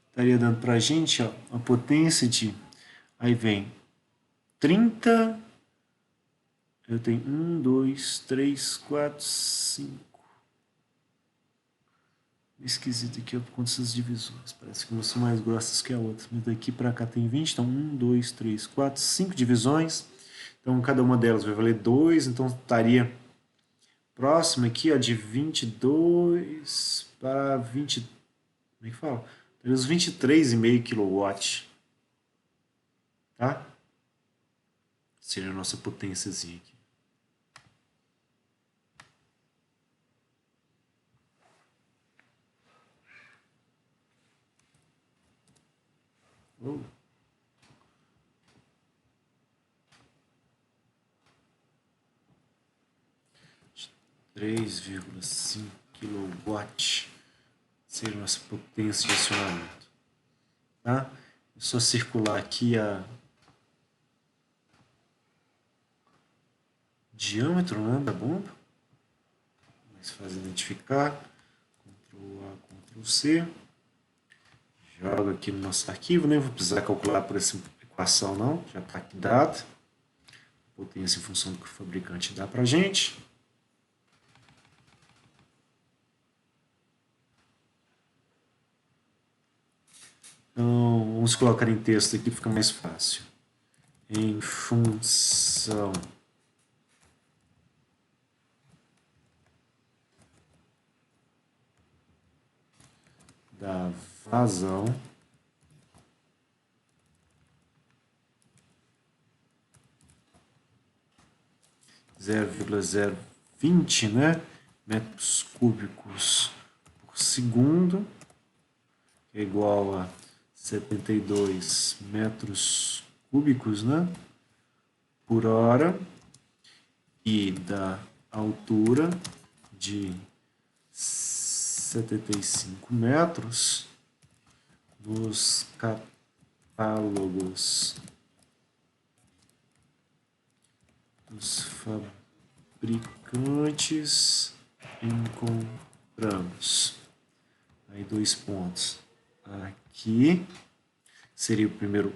estaria dando para a gente ó, a potência de... Aí vem 30... Eu tenho 1, 2, 3, 4, 5... Esquisito aqui, ó, por conta dessas divisões. Parece que umas são mais grossas que a outra. Mas daqui para cá tem 20, então 1, 2, 3, 4, 5 divisões. Então cada uma delas vai valer 2, então estaria próximo aqui ó, de 22 para 20. Como é que fala? Teria uns 23,5 kW. Tá? Seria a nossa potênciazinha aqui. Oh. 3,5 kW seria a nossa potência de acionamento. Tá? É só circular aqui a diâmetro, né, da bomba. Mais fácil identificar. Ctrl A, Ctrl C. Joga aqui no nosso arquivo, nem vou precisar calcular por essa equação não, já está aqui dado. Potência em função do que o fabricante dá para a gente. Então, vamos colocar em texto aqui, fica mais fácil. Em função da vazão zero vírgula 020, né, metros cúbicos por segundo, que é igual a 72 metros cúbicos, né, por hora, e da altura de 75 metros nos catálogos dos fabricantes encontramos. Aí 2 pontos. Aqui seria o primeiro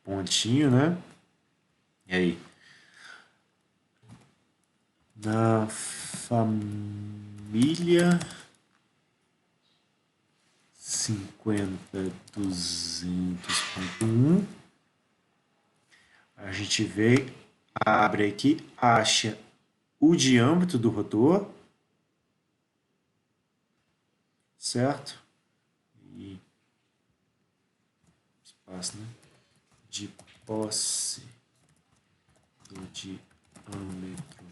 pontinho, né? E aí? Na família 50.200.1 a gente vê, abre aqui, acha o diâmetro do rotor certo? E espaço, né? De posse do diâmetro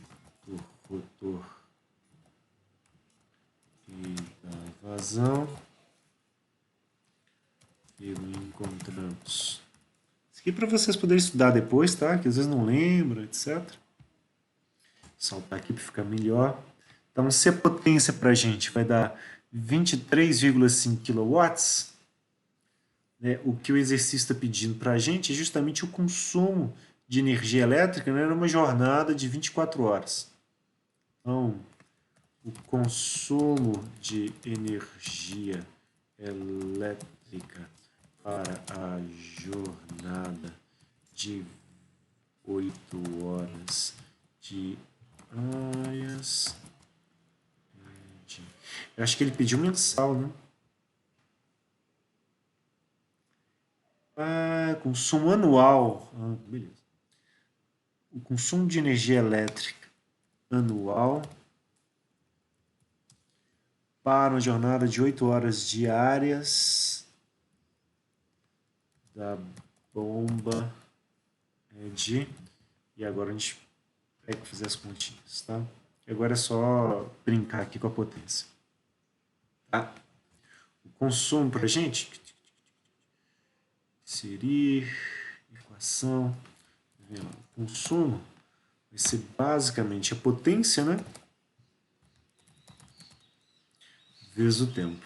do rotor e da vazão que encontramos. Isso aqui é para vocês poderem estudar depois, tá? Que às vezes não lembram, etc. Vou saltar aqui para ficar melhor. Então, se a potência para a gente vai dar 23,5 kW, né, o que o exercício está pedindo para a gente é justamente o consumo de energia elétrica, né, numa jornada de 24 horas. Então, o consumo de energia elétrica para a jornada de 8 horas diárias. Eu acho que ele pediu mensal, né? Consumo anual. Beleza. O consumo de energia elétrica anual para uma jornada de 8 horas diárias da bomba de... E agora a gente vai fazer as continhas, tá? E agora é só brincar aqui com a potência. Tá? O consumo para a gente seria equação. O consumo vai ser basicamente a potência, né? Vezes o tempo.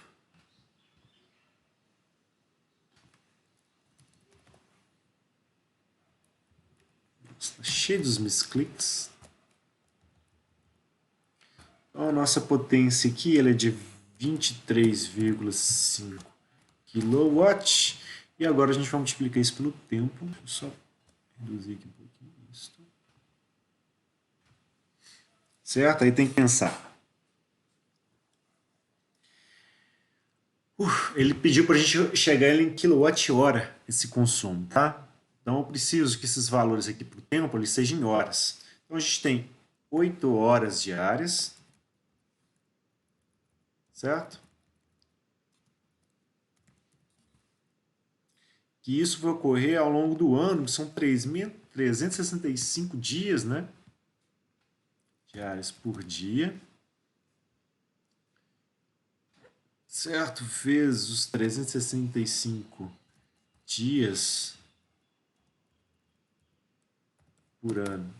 Está cheio dos misclics. Então, a nossa potência aqui ela é de 23,5 kW. E agora a gente vai multiplicar isso pelo tempo. Deixa eu só reduzir aqui um pouquinho isso. Certo? Aí tem que pensar. Ele pediu para a gente chegar em kWh esse consumo, tá? Então eu preciso que esses valores aqui para o tempo eles sejam em horas. Então a gente tem 8 horas diárias, certo? Que isso vai ocorrer ao longo do ano, são 3.365 dias, né? Diárias por dia. Certo? Vezes os 365 dias por ano.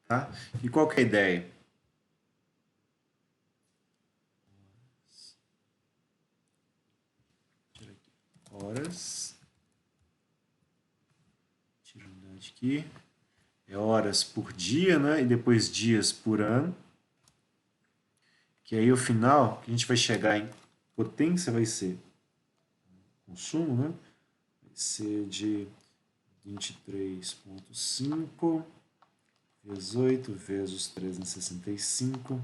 Tá? E qual que é a ideia? Horas. Tira a unidade aqui. É horas por dia, né? E depois dias por ano. Que aí o final, que a gente vai chegar em potência, vai ser consumo, né? Vai ser de 23,5 vezes 8 vezes 365.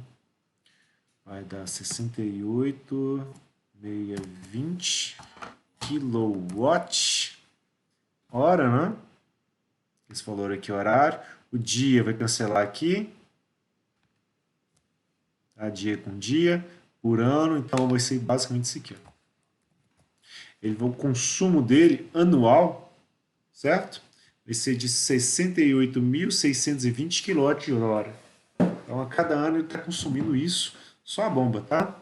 Vai dar 68,620 kWh, né? Esse valor aqui é horário. O dia vai cancelar aqui. Tá? Dia com dia, por ano. Então vai ser basicamente isso aqui. Ó. O consumo dele anual, certo? Vai ser de 68.620 kWh. Então a cada ano ele está consumindo isso. Só a bomba, tá?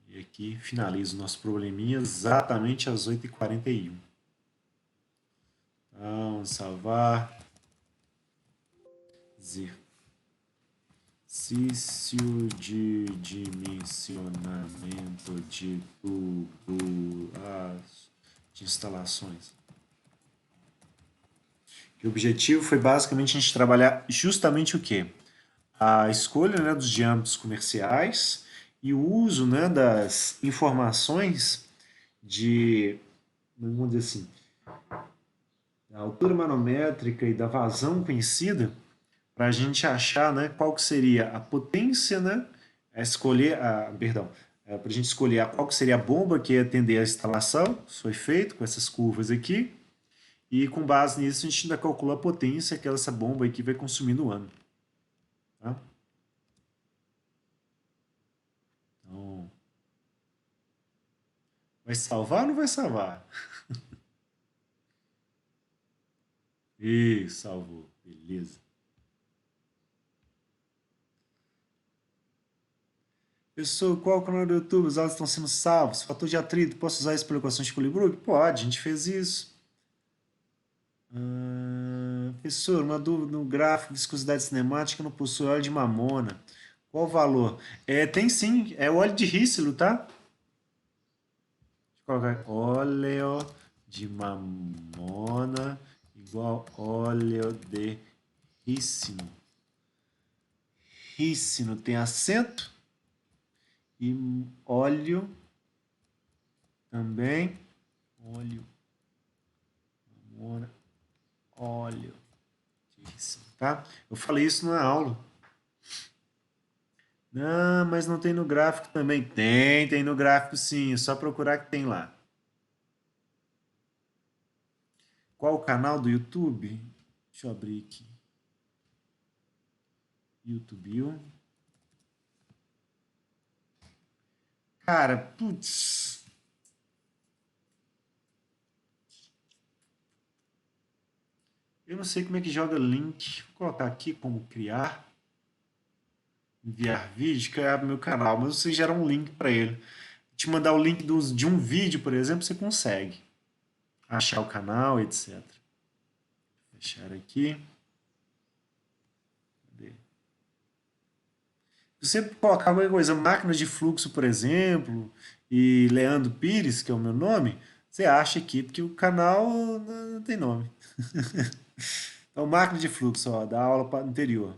E aqui finaliza o nosso probleminha exatamente às 8h41. Então, salvar. Exercício de dimensionamento de de instalações. E o objetivo foi basicamente a gente trabalhar justamente o quê? A escolha, né, dos diâmetros comerciais e o uso, né, das informações de, vamos dizer assim, da altura manométrica e da vazão conhecida para a gente achar, né, qual que seria a potência, né, para a gente escolher qual que seria a bomba que ia atender a instalação. Isso foi feito com essas curvas aqui. E com base nisso a gente ainda calcula a potência que essa bomba aqui vai consumir no ano. Tá? Vai salvar ou não vai salvar? Ih, salvou. Beleza. Pessoal, qual é o canal do YouTube? Os áudios estão sendo salvos. Fator de atrito. Posso usar isso para equações de Colibrook? Pode, a gente fez isso. Professor, uma dúvida no gráfico viscosidade cinemática não possui óleo de mamona. Qual o valor? Tem sim, é o óleo de rícilo, tá? Deixa eu colocar óleo de mamona igual óleo de rícino. Rícino tem acento e óleo também. Óleo, mamona, óleo de rícino, tá? Eu falei isso na aula. Não, mas não tem no gráfico também. Tem no gráfico sim. É só procurar que tem lá. Qual o canal do YouTube? Deixa eu abrir aqui. YouTube. Cara, putz. Eu não sei como é que joga link. Vou colocar aqui como criar. Enviar vídeo, que abre meu canal. Mas você gera um link para ele. Te mandar o link de um vídeo, por exemplo, você consegue achar o canal, etc. Vou fechar aqui. Cadê? Se você colocar alguma coisa, máquina de fluxo, por exemplo, e Leandro Pires, que é o meu nome, você acha aqui, porque o canal não tem nome. Então, máquina de fluxo, ó, da aula anterior.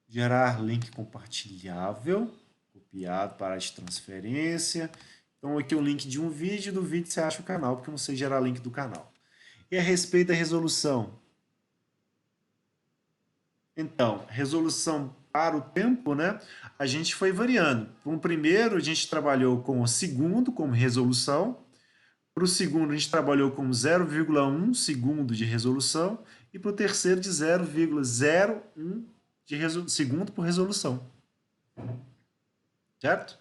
Gerar link compartilhável, copiado para de transferência. Então, aqui é o link de um vídeo, do vídeo você acha o canal, porque eu não sei gerar link do canal. E a respeito da resolução? Então, resolução para o tempo, né? A gente foi variando. Para o primeiro, a gente trabalhou com o segundo como resolução. Para o segundo, a gente trabalhou com 0,1 segundo de resolução. E para o terceiro, de 0,01 de segundo por resolução. Certo?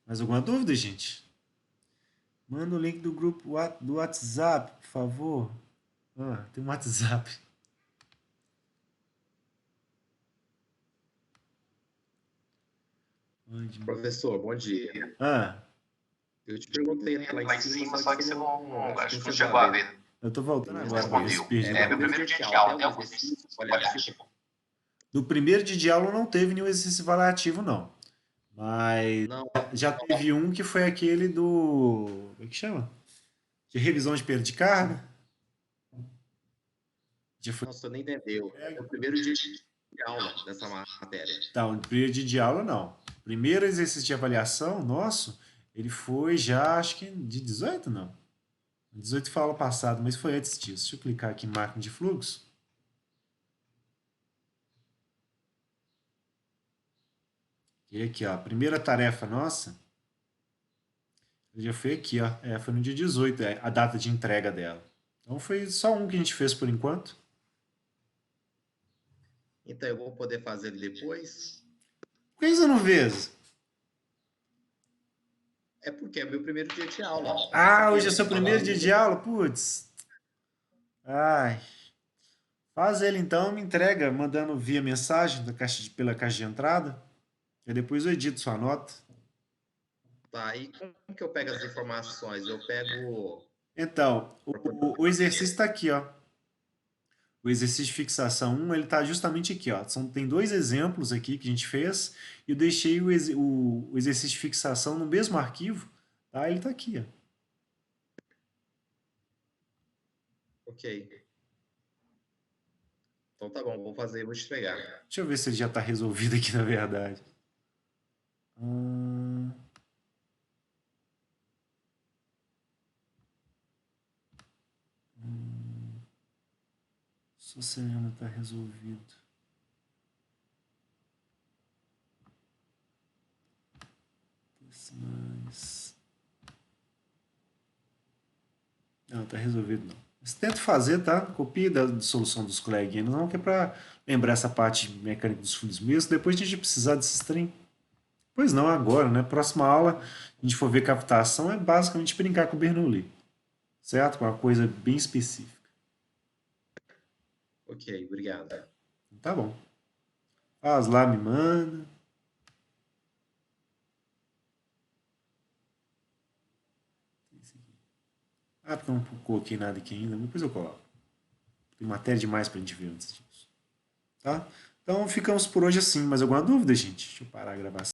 Mais alguma dúvida, gente? Manda o link do grupo do WhatsApp, por favor. Tem um WhatsApp. Professor, bom dia. Ah, Eu te perguntei lá em cima, só que você não, acho que não chegou a ver. eu tô voltando agora. Respondeu. Meu primeiro dia de aula, tem algum exercício avaliativo? No primeiro dia de aula não teve nenhum exercício avaliativo, não. Mas Não. já teve um que foi aquele do. Como é que chama? De revisão de perda de carga. Já foi. Nossa, nem entendeu. É o primeiro dia de aula dessa matéria. Tá, no primeiro dia de aula, não. O primeiro exercício de avaliação nosso, ele foi já, acho que de 18, não. 18 foi aula passada, mas foi antes disso. Deixa eu clicar aqui em máquina de fluxo. E aqui, ó, a primeira tarefa nossa já foi aqui, ó. Foi no dia 18, a data de entrega dela. Então foi só um que a gente fez por enquanto. Então eu vou poder fazer ele depois? Por que você não fez? É porque é meu primeiro dia de aula. Hoje é seu primeiro dia de aula? Putz. Ai. Faz ele então, me entrega, mandando via mensagem pela caixa de entrada. E depois eu edito sua nota. Tá, e como que eu pego as informações? Eu pego... Então, o exercício está aqui, ó. O exercício de fixação 1, ele está justamente aqui, ó. Tem dois exemplos aqui que a gente fez, e eu deixei o exercício de fixação no mesmo arquivo, tá? Ele está aqui, ó. Ok. Então tá bom, vou fazer, vou te entregar. Deixa eu ver se ele já está resolvido aqui, na verdade. Só se ainda está resolvido. Mas... Não, está resolvido não. Mas tenta fazer, tá? Copia da solução dos coleguinhas, não, que é para lembrar essa parte mecânica dos fundos mesmo. Depois a gente precisar desses trem. Pois não, agora, né? Próxima aula, a gente for ver captação, é basicamente brincar com o Bernoulli. Certo? Com uma coisa bem específica. Ok, obrigado. Tá bom. Faz lá, me manda. Ah, não coloquei nada aqui ainda, depois eu coloco. Tem matéria demais pra gente ver antes disso. Tá? Então ficamos por hoje assim. Mais alguma dúvida, gente? Deixa eu parar a gravação.